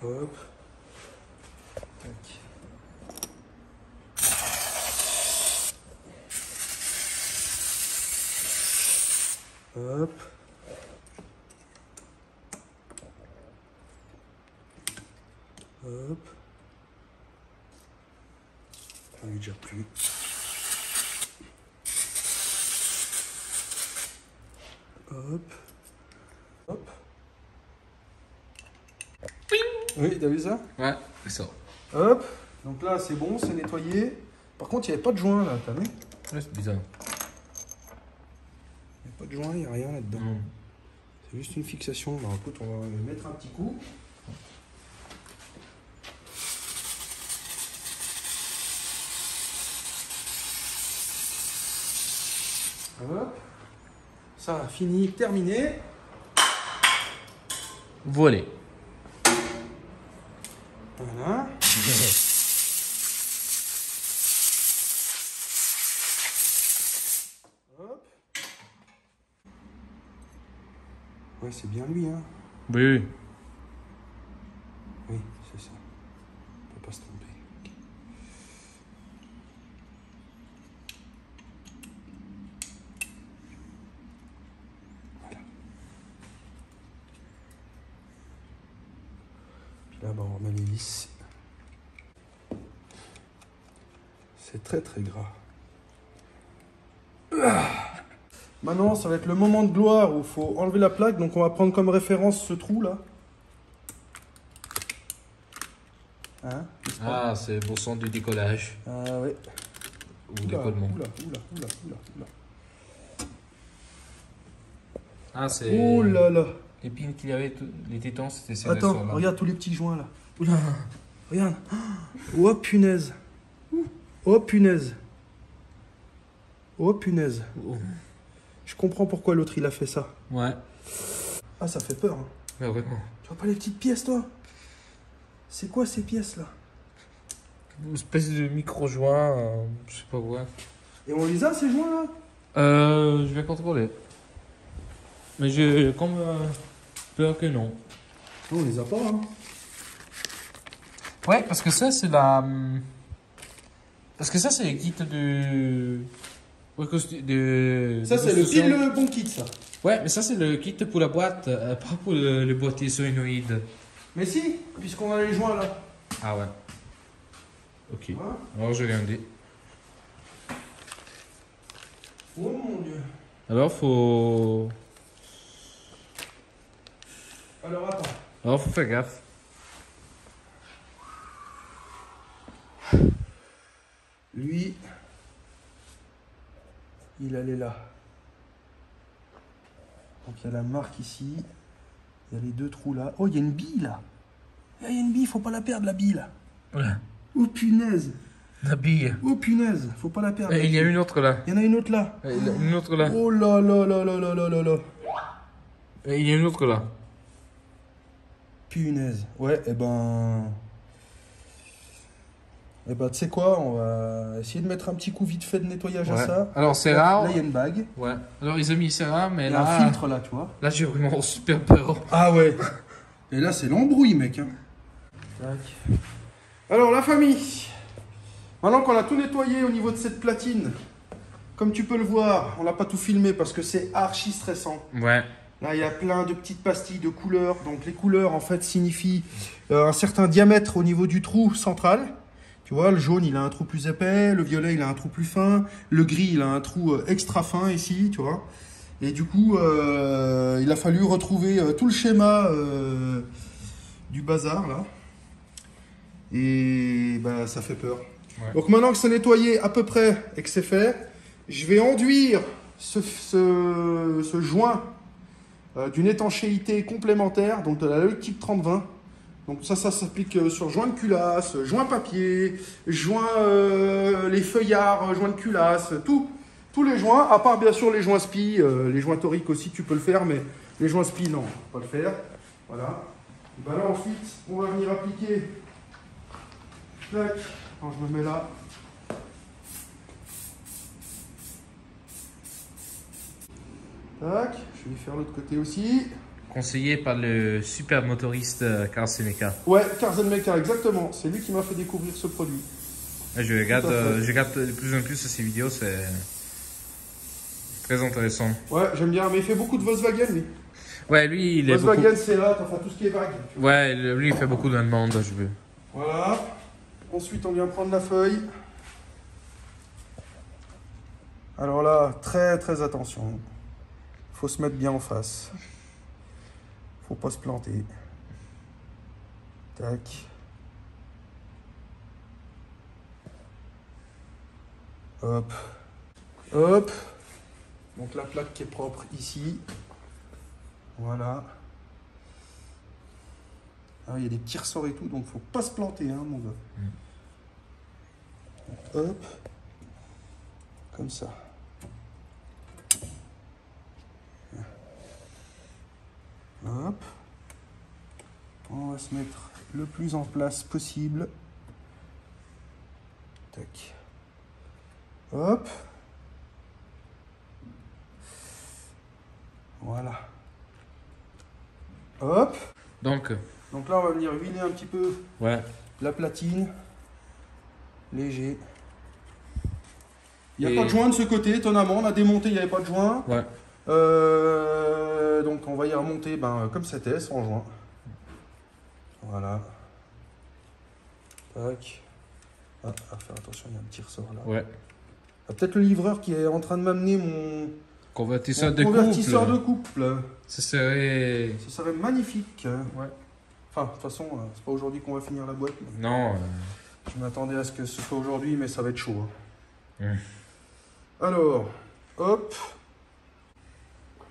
Hop. Tac. Hop. Hop. On est déjà plus. Hop. Hop. Oui, t'as vu ça? Ouais, c'est ça. Hop. Donc là, c'est bon, c'est nettoyé. Par contre, il n'y avait pas de joint là, t'as vu? Ouais, c'est bizarre. Il n'y a pas de joint, il n'y a rien là-dedans. Non. C'est juste une fixation. Bah, écoute, on va mettre un petit coup. Hop. Ça, fini, terminé. Voilà. Voilà. Hop. Ouais, c'est bien lui, hein. Oui, oui. Oui, c'est ça. On peut pas se tromper. Ok. Voilà. Là, bah, on remet les vis. C'est très très gras. Maintenant, ça va être le moment de gloire où il faut enlever la plaque. Donc, on va prendre comme référence ce trou là. Hein, Ah, c'est pour son du décollage. Ah ouais. Ou l'écollement. Oula. Ah, c'est. Oh là là. L'épine qu'il y avait, les tétons, c'était ces Attends, ressorts-là. regarde tous les petits joints là. Oula. Regarde. Oh punaise. Oh punaise. Oh punaise. Oh. Je comprends pourquoi l'autre il a fait ça. Ouais. Ah, ça fait peur. Hein. Mais vraiment. Tu vois pas les petites pièces, toi? C'est quoi ces pièces là? Une espèce de micro-joint, je sais pas quoi. Et on les a ces joints là? Je vais contrôler. Mais j'ai comme peur que non. Non, on les a pas. Hein. Ouais, parce que ça, c'est la. Parce que ça, c'est le kit de. Ça, c'est le pile bon kit, ça. Ouais, mais ça, c'est le kit pour la boîte, pas pour le boîtier solénoïde. Mais si, puisqu'on a les joints là. Ah ouais. Ok. Hein? Alors, je viens de. Oh mon dieu. Alors, faut. Alors, Faut faire gaffe. lui, il allait là. Donc il y a la marque ici. Il y a les deux trous là. Oh, il y a une bille là. Il y a une bille, faut pas la perdre la bille là. Voilà. Oh punaise. La bille. Oh punaise, faut pas la perdre. Et il y a une autre là. Il y en a une autre là. Une autre là. Oh là là là là là là là là. Et il y a une autre là. Punaise. Ouais, et ben... Eh ben, tu sais quoi, on va essayer de mettre un petit coup vite fait de nettoyage à ça. Alors, c'est Là, rare. là, il y a une bague. Ouais. Alors, ils ont mis ça, mais Il y a là. un filtre là, tu vois. Là, j'ai vraiment super peur. Ah ouais. Et là, c'est l'embrouille, mec. Hein. Tac. Alors, la famille. Maintenant qu'on a tout nettoyé au niveau de cette platine, comme tu peux le voir, on n'a pas tout filmé parce que c'est archi stressant. Ouais. Là, il y a plein de petites pastilles de couleurs. Donc, les couleurs, en fait, signifient un certain diamètre au niveau du trou central. Tu vois, le jaune, il a un trou plus épais. Le violet, il a un trou plus fin. Le gris, il a un trou extra fin ici, tu vois. Et du coup, il a fallu retrouver tout le schéma du bazar, là. Et bah, ça fait peur. Ouais. Donc, maintenant que c'est nettoyé à peu près et que c'est fait, je vais enduire ce joint d'une étanchéité complémentaire, donc de la Loïc type 30-20. Donc ça s'applique sur joint de culasse, joint papier, joint les feuillards, joint de culasse, tous les joints, à part bien sûr les joints spi, les joints toriques aussi tu peux le faire, mais les joints spi non, pas le faire. Voilà. Et ben là ensuite, on va venir appliquer. Tac. Quand je me mets là. Tac. Je vais faire l'autre côté aussi. Conseillé par le super motoriste Carl Seneca. Ouais, Karzenmaker, exactement. C'est lui qui m'a fait découvrir ce produit. Je regarde de plus en plus ses vidéos, c'est très intéressant. Ouais, j'aime bien, mais il fait beaucoup de Volkswagen, lui. Ouais, lui, il est Volkswagen, beaucoup... c'est là, enfin tout ce qui est vague. Ouais, lui, il fait beaucoup d'allemande, je veux. Voilà. Ensuite, on vient prendre la feuille. Alors là, très très attention. Faut se mettre bien en face. Faut pas se planter. Tac. Hop. Hop. Donc la plaque qui est propre ici. Voilà. Ah, il y a des petits ressorts et tout, donc faut pas se planter, hein, mon gars. Hop. Comme ça. Hop. On va se mettre le plus en place possible. Tac. Hop. Voilà. Hop. Donc là, on va venir huiler un petit peu ouais. la platine. Léger. Il n'y a pas de joint de ce côté, étonnamment. On a démonté, il n'y avait pas de joint. Ouais. Donc on va y remonter comme c'était, sans joint. Voilà. Tac. Ah, faire attention, il y a un petit ressort là. Ouais. Ah, peut-être le livreur qui est en train de m'amener mon Convertisseur de couple. Ce serait... Ça serait magnifique. Ouais. Enfin, de toute façon, c'est pas aujourd'hui qu'on va finir la boîte. Non. Je m'attendais à ce que ce soit aujourd'hui, mais ça va être chaud. Hein. Alors, hop.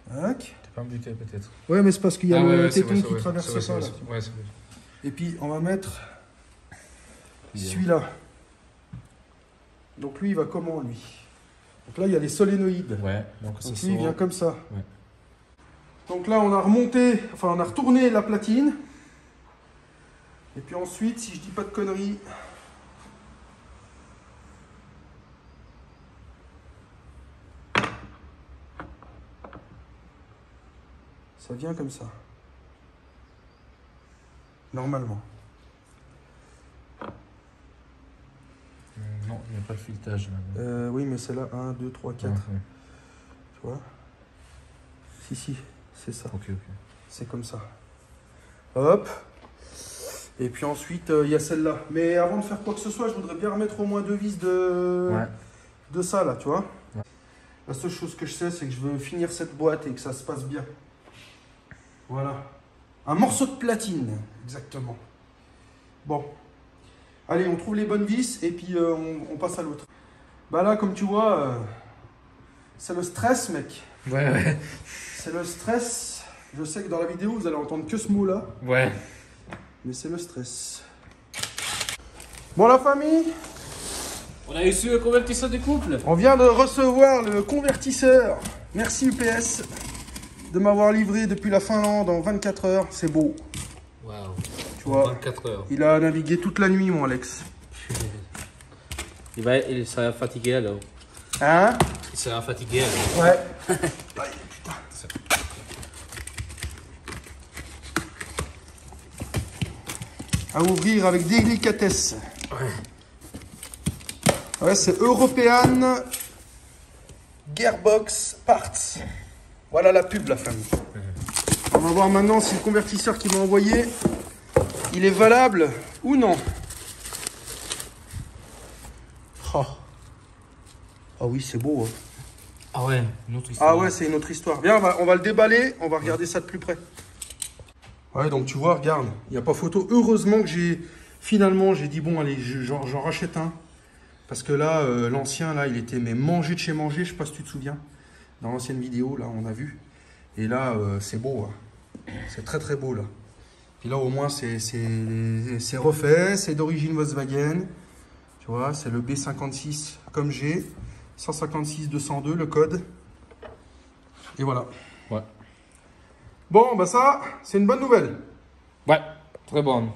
Tac. T'es pas embuté peut-être. Ouais, mais c'est parce qu'il y a le téton qui vrai, traverse c'est ça. vrai, Là. ouais, c'est vrai. Et puis, on va mettre Bien. celui-là. Donc lui, il va comment, lui? Donc là, il y a les solénoïdes. Ouais. Donc lui, il vient comme ça. Ouais. Donc là, on a remonté, enfin, on a retourné la platine. Et puis ensuite, si je dis pas de conneries... Ça vient comme ça. Normalement. Non, il n'y a pas de filetage là. Oui, mais c'est là 1, 2, 3, 4. Ouais. Tu vois? Si, c'est ça. Ok. C'est comme ça. Hop. Et puis ensuite, il y a celle-là. Mais avant de faire quoi que ce soit, je voudrais bien remettre au moins 2 vis de ça, là, tu vois? Ouais. La seule chose que je sais, c'est que je veux finir cette boîte et que ça se passe bien. Voilà. Un morceau de platine, exactement. Bon. Allez, on trouve les bonnes vis et puis on passe à l'autre. Bah là, comme tu vois, c'est le stress, mec. Ouais. C'est le stress. Je sais que dans la vidéo, vous allez entendre que ce mot-là. Ouais. Mais c'est le stress. Bon, la famille, On a reçu le convertisseur de couple. on vient de recevoir le convertisseur. Merci UPS de m'avoir livré depuis la Finlande en 24 heures. C'est beau. Waouh. Tu vois, 24 heures. il a navigué toute la nuit, mon Alex. Il sera fatigué alors. Hein? Il sera fatigué alors. Ouais. Aïe, putain. À ouvrir avec délicatesse. Ouais, c'est European Gearbox Parts. Voilà la pub, la famille. On va voir maintenant si le convertisseur qu'il m'a envoyé, il est valable ou non. Oh. Ah oui, c'est beau. Hein. Ah ouais, une autre histoire. Ah ouais, c'est une autre histoire. Viens, on va le déballer, on va regarder ça de plus près. Ouais, donc tu vois, regarde, il n'y a pas photo. Heureusement que j'ai dit, bon, allez, j'en rachète un. Parce que là, l'ancien, là, il était mangé de chez mangé, je sais pas si tu te souviens. Dans l'ancienne vidéo, là, on a vu. Et là, c'est beau. Hein. C'est très, très beau, là. Puis là, au moins, c'est refait. C'est d'origine Volkswagen. Tu vois, c'est le B56 comme j'ai. 156-202, le code. Et voilà. Ouais. Bon, bah ça, c'est une bonne nouvelle. Ouais, très bonne.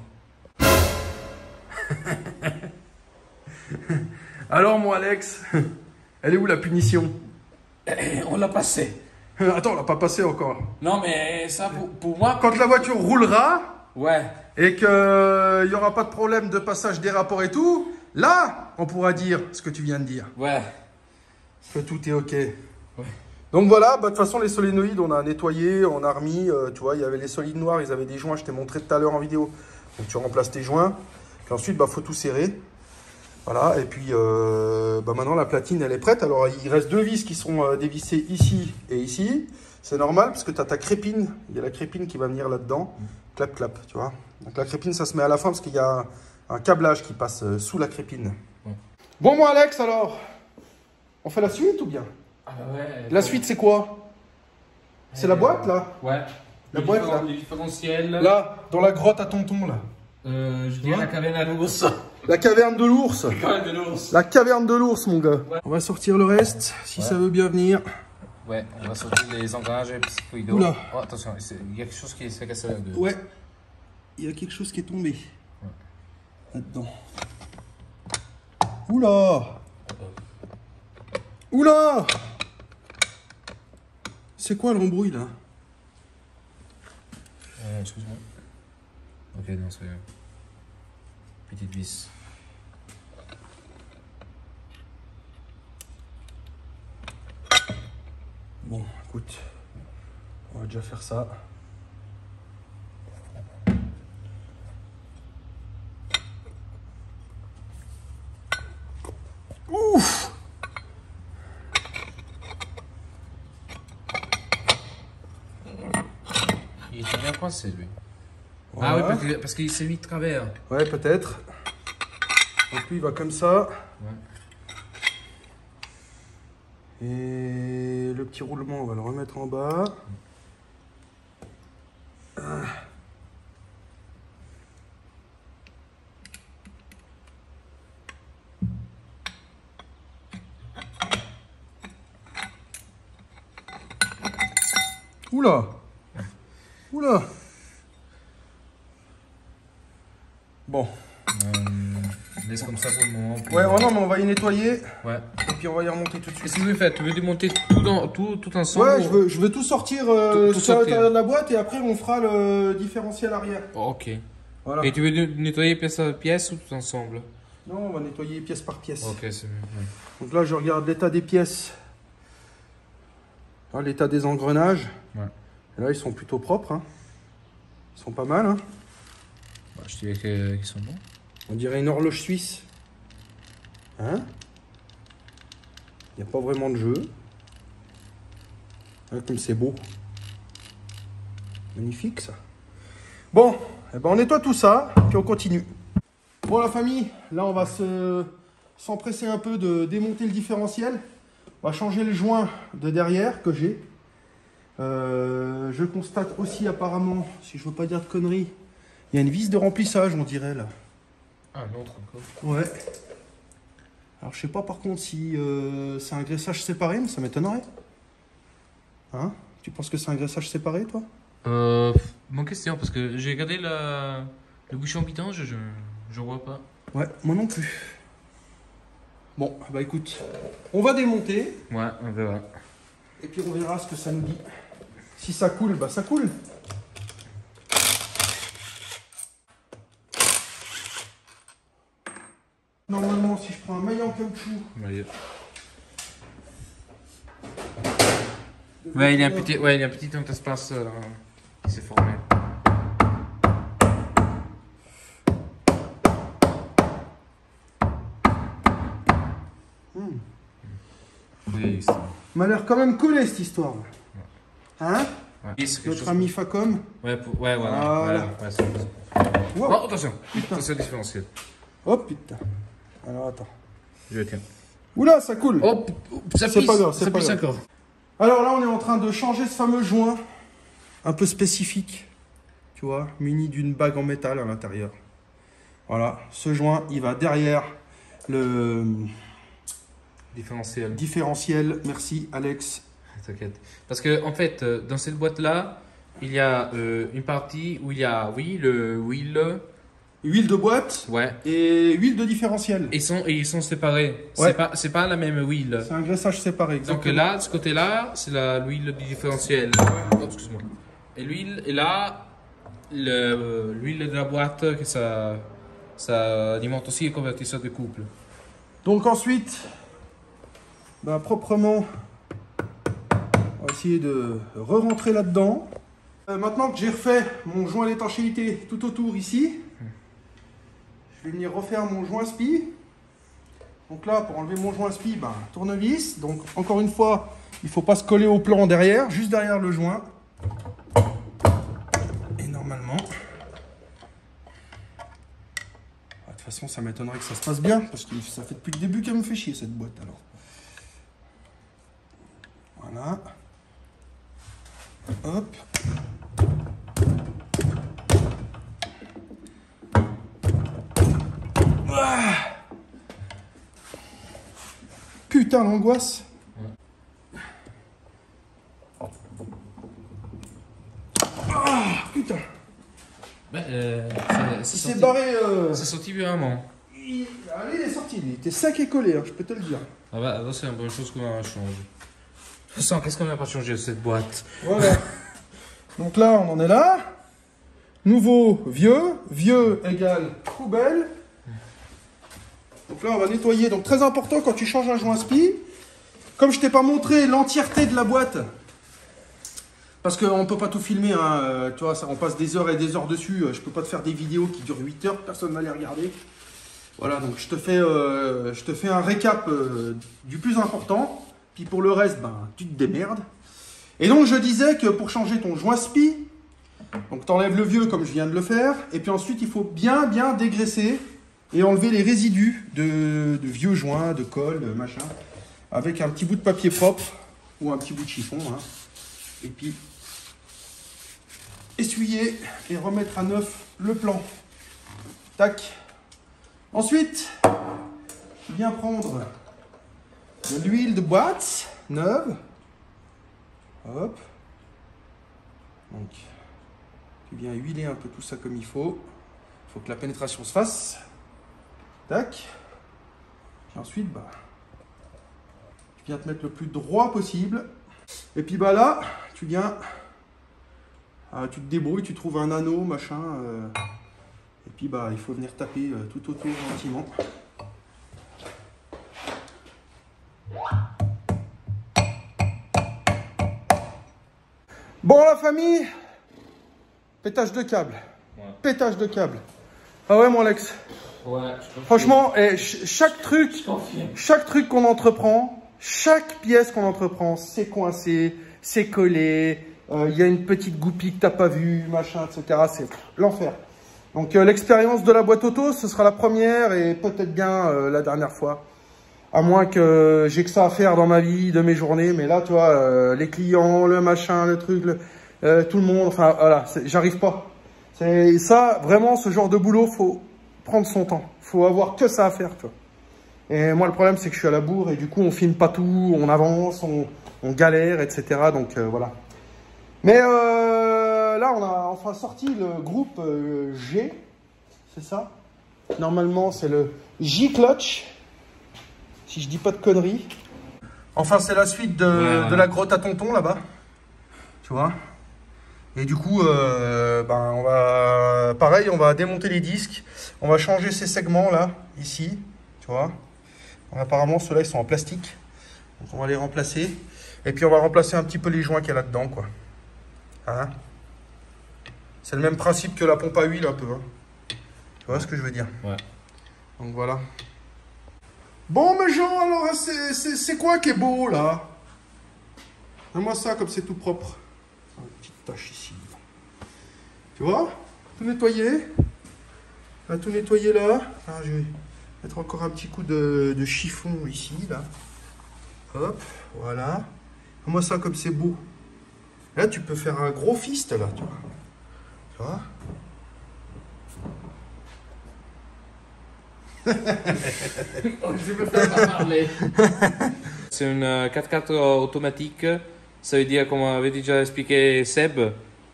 Alors, mon Alex, elle est où la punition? On l'a passé. Attends, on l'a pas passé encore. Non, mais ça, pour moi... Quand la voiture roulera Ouais. et qu'il n'y aura pas de problème de passage des rapports et tout, là, on pourra dire ce que tu viens de dire. Ouais. Que tout est OK. Ouais. Donc voilà, bah, de toute façon, les solénoïdes, on a nettoyé, on a remis. Tu vois, il y avait les solides noirs, ils avaient des joints, je t'ai montré tout à l'heure en vidéo. Donc tu remplaces tes joints. Puis ensuite, bah, faut tout serrer. Voilà, et puis bah, maintenant la platine, elle est prête. Alors, il reste 2 vis qui sont dévissées ici et ici. C'est normal parce que tu as ta crépine. Il y a la crépine qui va venir là-dedans. Clap, clap, tu vois. Donc la crépine, ça se met à la fin parce qu'il y a un câblage qui passe sous la crépine. Ouais. Bon, moi, Alex, alors, on fait la suite ou bien? Ah ouais. La suite, c'est quoi? C'est la boîte, là? Ouais. La boîte, là? Le différentiel. Là, dans la grotte à tonton, là. Je dirais la caverne à l'ours. La caverne de l'ours. La caverne de l'ours. La caverne de l'ours, mon gars. Ouais. On va sortir le reste, si Ouais. ça veut bien venir. Ouais, on va sortir les engrenages et puis d'eau. Oula. Oh, attention, il y a quelque chose qui s'est cassé là-dedans. Ouais. Il y a quelque chose qui est tombé. Ouais. Là-dedans. Oula. Oula. C'est quoi l'embrouille, là? Excuse-moi. Ok, non, c'est petite vis. Bon, écoute. On va déjà faire ça. coincé lui. Voilà. Ah oui, parce qu'il s'est mis de travers. Ouais, peut-être. Donc lui, il va comme ça. Ouais. Et le petit roulement, on va le remettre en bas. Oula! Oula! Bon. Laisse comme ça pour le moment. Ouais, oh non, mais on va y nettoyer. Ouais. Et puis on va y remonter tout de suite. Qu'est-ce que tu veux faire? Tu veux démonter tout ensemble? Ouais, je veux tout sortir Tout sur sortir. l'intérieur de la boîte et après on fera le différentiel arrière. Oh, ok. Voilà. Et tu veux nettoyer pièce par pièce ou tout ensemble? Non, on va nettoyer pièce par pièce. Ok, c'est mieux. Ouais. Donc là, je regarde l'état des pièces. Là, l'état des engrenages. Ouais. Et là, ils sont plutôt propres. Hein. Ils sont pas mal. Hein. Bah, je dirais qu'ils sont bons. On dirait une horloge suisse. Hein? Il n'y a pas vraiment de jeu. Hein, comme c'est beau. Magnifique, ça. Bon, eh ben on nettoie tout ça, puis on continue. Bon, la famille, là, on va s'empresser un peu de démonter le différentiel. On va changer le joint de derrière que j'ai. Je constate aussi apparemment, si je veux pas dire de conneries, il y a une vis de remplissage, on dirait, là. Ah, l'autre encore. Ouais. Alors, je sais pas par contre si c'est un graissage séparé, mais ça m'étonnerait. Hein? Tu penses que c'est un graissage séparé, toi? Bonne question, parce que j'ai regardé le bouchon bidon, je vois pas. Ouais, moi non plus. Bon, bah écoute, on va démonter. Ouais, on verra. Et puis on verra ce que ça nous dit. Si ça coule, bah ça coule. Normalement, si je prends un maillet en caoutchouc. Ouais, il y a un petit espace qui s'est formé. Oui, M'a l'air quand même collé cette histoire. Hein? ouais. Notre ami Facom. Ouais, ouais, voilà. Voilà. Ouais, c'est bon. Wow. Oh, attention, attention différentiel. Oh putain. Alors attends. Je tiens. Oula, ça coule. Oh, ça C'est pisse, pas grave, ça c'est pas pisse grave. encore. Alors là, on est en train de changer ce fameux joint un peu spécifique, tu vois, muni d'une bague en métal à l'intérieur. Voilà, ce joint, il va derrière le Différentiel. différentiel. Merci, Alex. T'inquiète. Parce que, en fait, dans cette boîte-là, il y a une partie où il y a, oui, le wheel. Huile de boîte Ouais. et huile de différentiel. Et ils sont séparés. Ouais. C'est pas la même wheel. C'est un graissage séparé, Donc exactement. là, de ce côté-là, c'est l'huile du différentiel. Oh, excuse-moi. Et l'huile, et là, l'huile de la boîte, que ça alimente aussi le convertisseur de couple. Donc ensuite, bah, proprement, on va essayer de re-rentrer là-dedans. Maintenant que j'ai refait mon joint d'étanchéité tout autour ici, je vais venir refaire mon joint spi. Donc là, pour enlever mon joint spi, ben, tournevis. Donc encore une fois, il ne faut pas se coller au plan derrière, juste derrière le joint. Et normalement... De toute façon, ça m'étonnerait que ça se passe bien, parce que ça fait depuis le début qu'elle me fait chier cette boîte alors. Voilà. Hop. Ah. Putain, l'angoisse. Ah, putain. Ben, C'est barré. C'est sorti violemment. Allez, il est sorti. Il était sec et collé, hein, je peux te le dire. Ah bah, c'est une bonne chose qu'on va changer. De toute façon, qu'est-ce qu'on n'a pas changé de cette boîte? Voilà. Donc là, on en est là. Nouveau, vieux. Vieux égale poubelle. Donc là, on va nettoyer. Donc très important quand tu changes un joint spi. Comme je t'ai pas montré l'entièreté de la boîte, parce qu'on ne peut pas tout filmer, hein, tu vois, ça, on passe des heures et des heures dessus. Je peux pas te faire des vidéos qui durent 8 heures, personne ne va les regarder. Voilà, donc je te fais un récap du plus important. Puis pour le reste, ben, tu te démerdes. Et donc je disais que pour changer ton joint spi, Donc tu enlèves le vieux comme je viens de le faire. Et puis ensuite, il faut bien dégraisser et enlever les résidus de vieux joints, de colle, de machin. Avec un petit bout de papier propre ou un petit bout de chiffon. Hein. Et puis essuyer et remettre à neuf le plan. Tac. Ensuite, tu viens prendre de l'huile de boîte neuve. Hop. Donc, tu viens huiler un peu tout ça comme il faut. Il faut que la pénétration se fasse. Tac. Puis ensuite, bah, tu viens te mettre le plus droit possible. Et puis bah là, tu viens, tu te débrouilles, tu trouves un anneau, machin. Et puis bah, il faut venir taper tout autour gentiment. Bon la famille, pétage de câble. Ouais. Pétage de câble. Ah ouais mon Alex. Ouais. Franchement, chaque truc qu'on entreprend, chaque pièce qu'on entreprend, c'est coincé, c'est collé, il y a une petite goupille que t'as pas vue, machin, etc. C'est l'enfer. Donc l'expérience de la boîte auto, ce sera la première et peut-être bien la dernière fois. À moins que j'ai que ça à faire dans ma vie, de mes journées. Mais là, tu vois, les clients, le machin, le truc, tout le monde, enfin voilà, j'arrive pas. C'est ça, vraiment, ce genre de boulot, faut prendre son temps. Faut avoir que ça à faire, tu vois. Et moi, le problème, c'est que je suis à la bourre et du coup, on filme pas tout, on avance, on galère, etc. Donc voilà. Mais là, on a enfin sorti le groupe G, c'est ça? Normalement, c'est le J-Clutch, si je dis pas de conneries. Enfin, c'est la suite de la grotte à tonton, là-bas. Tu vois? Et du coup, ben, on va, pareil, on va démonter les disques. On va changer ces segments, là, ici. Tu vois? Donc, apparemment, ceux-là, ils sont en plastique. Donc, on va les remplacer. Et puis, on va remplacer un petit peu les joints qu'il y a là-dedans, quoi. Hein? C'est le même principe que la pompe à huile, un peu. Hein. Tu vois ce que je veux dire? Ouais. Donc, voilà. Bon, mais Jean, alors, c'est quoi qui est beau, là? Donne-moi ça, comme c'est tout propre. Une petite tache ici. Tu vois? Tout nettoyer. Tout nettoyer là. Alors, je vais mettre encore un petit coup de chiffon ici, là. Hop, voilà. Donne-moi ça, comme c'est beau. Là, tu peux faire un gros fist, là, tu vois. Tu vois? Je me fais pas parler. C'est une 4x4 automatique. Ça veut dire, comme avait déjà expliqué Seb,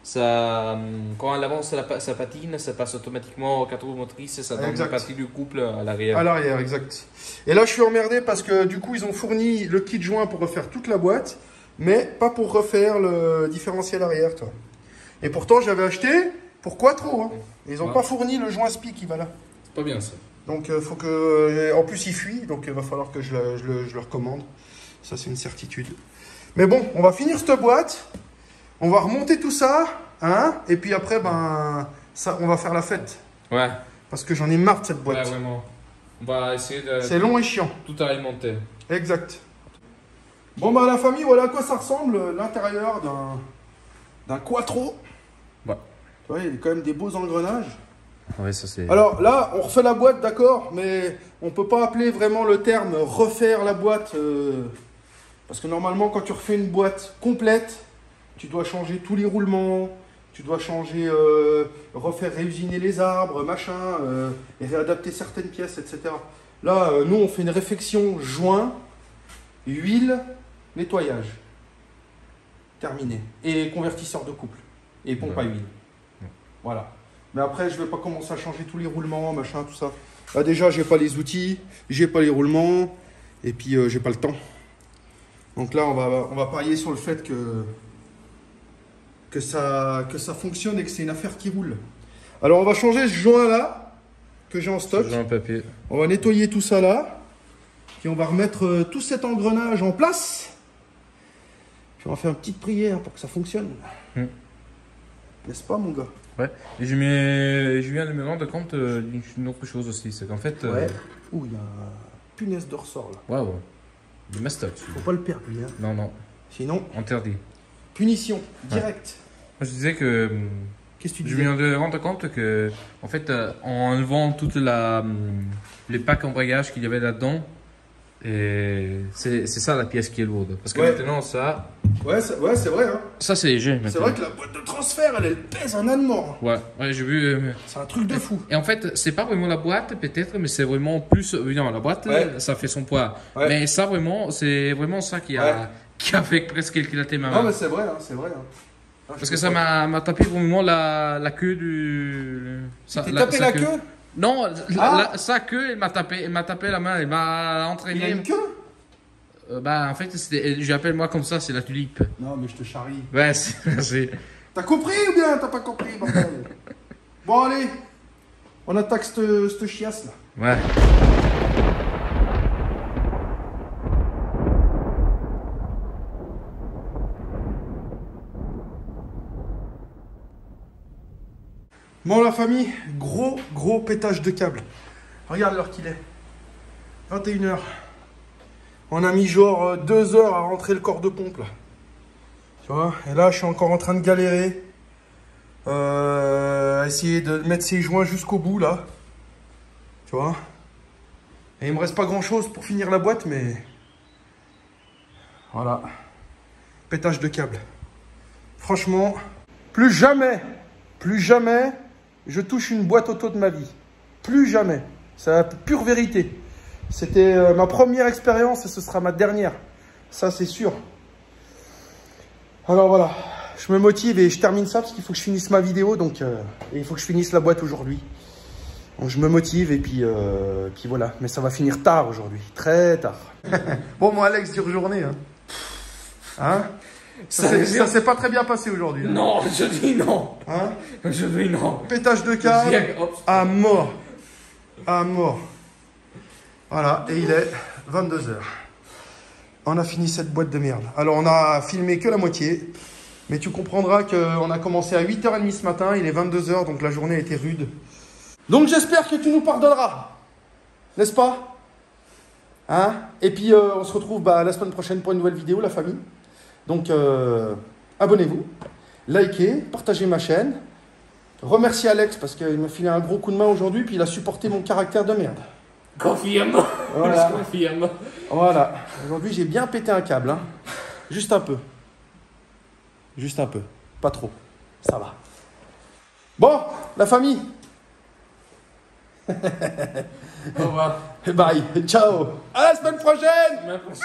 ça, quand elle avance sa patine, ça passe automatiquement aux 4 roues motrices et ça donne une partie du couple à l'arrière. À l'arrière, exact. Et là, je suis emmerdé parce que du coup, ils ont fourni le kit joint pour refaire toute la boîte, mais pas pour refaire le différentiel arrière, toi. Et pourtant, j'avais acheté pour Quattro. Hein. Ils n'ont pas fourni le joint SPI qui va là. C'est pas bien ça. Donc, faut que. En plus, il fuit, donc il va falloir que je le recommande. Ça, c'est une certitude. Mais bon, on va finir cette boîte. On va remonter tout ça. Hein, et puis après, ben, ça, on va faire la fête. Ouais. Parce que j'en ai marre de cette boîte. Ouais, vraiment. On va essayer de. C'est long et chiant. Tout à remonter. Exact. Bon, bah, la famille, voilà à quoi ça ressemble l'intérieur d'un Quattro. Ouais. Tu vois, il y a quand même des beaux engrenages. Ouais, ça c'est. Alors là, on refait la boîte, d'accord, mais on peut pas appeler vraiment le terme refaire la boîte. Parce que normalement, quand tu refais une boîte complète, tu dois changer tous les roulements, tu dois changer, refaire réusiner les arbres, machin, et réadapter certaines pièces, etc. Là, nous, on fait une réfection joint, huile, nettoyage. Terminé. Et convertisseur de couple. Et pompe à huile. Voilà. Mais après, je ne vais pas commencer à changer tous les roulements, machin, tout ça. Là, déjà, j'ai pas les outils, j'ai pas les roulements, et puis j'ai pas le temps. Donc là, on va parier sur le fait que ça fonctionne et que c'est une affaire qui roule. Alors, on va changer ce joint-là, que j'ai en stock. Joint papier. On va nettoyer tout ça là. Puis on va remettre tout cet engrenage en place. Puis on va faire une petite prière pour que ça fonctionne. N'est-ce pas, mon gars? Ouais, et je viens de me rendre compte d'une autre chose aussi, c'est qu'en fait... Ouais. Ouh, il y a un punaise de ressort là. Waouh, du mastoc. Faut pas le perdre, lui. Hein. Non, non. Sinon... Interdit. Punition, direct. Moi, je disais que Qu'est-ce que tu Je disais? viens de rendre compte que, en fait, en enlevant toute les packs embrayage qu'il y avait là-dedans, et c'est ça la pièce qui est lourde. Parce que Ouais. maintenant, ça, Ouais, c'est vrai. Hein. ça c'est léger C'est maintenant. vrai que la boîte de transfert, elle pèse un allemand. Ouais, ouais, j'ai vu. C'est un truc de fou. Et en fait, c'est pas vraiment la boîte, peut-être, mais c'est vraiment plus. Non, la boîte, Ouais. ça fait son poids. Ouais. Mais ça, vraiment, c'est vraiment ça qui a, Ouais. qui a fait presque éclater ma main. Non, mais c'est vrai, hein, c'est vrai. Hein. Ah, Parce je que ça comprends. m'a tapé vraiment la queue du. T'es tapé sa la queue? Non, Ah. sa queue, elle m'a tapé la main, elle m'a Il a entraîné. une queue? Bah, en fait, j'appelle moi comme ça, c'est la tulipe. Non, mais je te charrie. Ouais, c'est. T'as compris ou bien t'as pas compris, bordel? Bon, allez. On attaque cette chiasse là. Ouais. Bon, la famille, gros pétage de câble. Regarde l'heure qu'il est. 21h. On a mis genre 2 heures à rentrer le corps de pompe là. Tu vois? Et là, je suis encore en train de galérer. À essayer de mettre ces joints jusqu'au bout là. Tu vois? Et il me reste pas grand chose pour finir la boîte, mais. Voilà. Pétage de câble. Franchement, plus jamais je touche une boîte auto de ma vie. Plus jamais. C'est la pure vérité. C'était ma première expérience et ce sera ma dernière. Ça, c'est sûr. Alors voilà, je me motive et je termine ça parce qu'il faut que je finisse ma vidéo. Donc, et il faut que je finisse la boîte aujourd'hui. Donc je me motive et puis voilà. Mais ça va finir tard aujourd'hui, très tard. Bon, moi Alex, dure journée. Hein, ça s'est pas très bien passé aujourd'hui. Non, je dis non. Hein, Je dis non. pétage de câble Hop. à mort. À mort. Voilà, et il est 22h. On a fini cette boîte de merde. Alors, on a filmé que la moitié. Mais tu comprendras qu'on a commencé à 8h30 ce matin. Il est 22h, donc la journée a été rude. Donc, j'espère que tu nous pardonneras. N'est-ce pas? Hein? Et puis, on se retrouve la semaine prochaine pour une nouvelle vidéo, la famille. Donc, abonnez-vous, likez, partagez ma chaîne. Remerciez Alex parce qu'il m'a filé un gros coup de main aujourd'hui. Puis, il a supporté mon caractère de merde. Confirme. Voilà. Je confirme. Voilà. Aujourd'hui, j'ai bien pété un câble. Hein. Juste un peu. Juste un peu. Pas trop. Ça va. Bon, la famille. Au revoir. Bye. Ciao. À la semaine prochaine. Merci.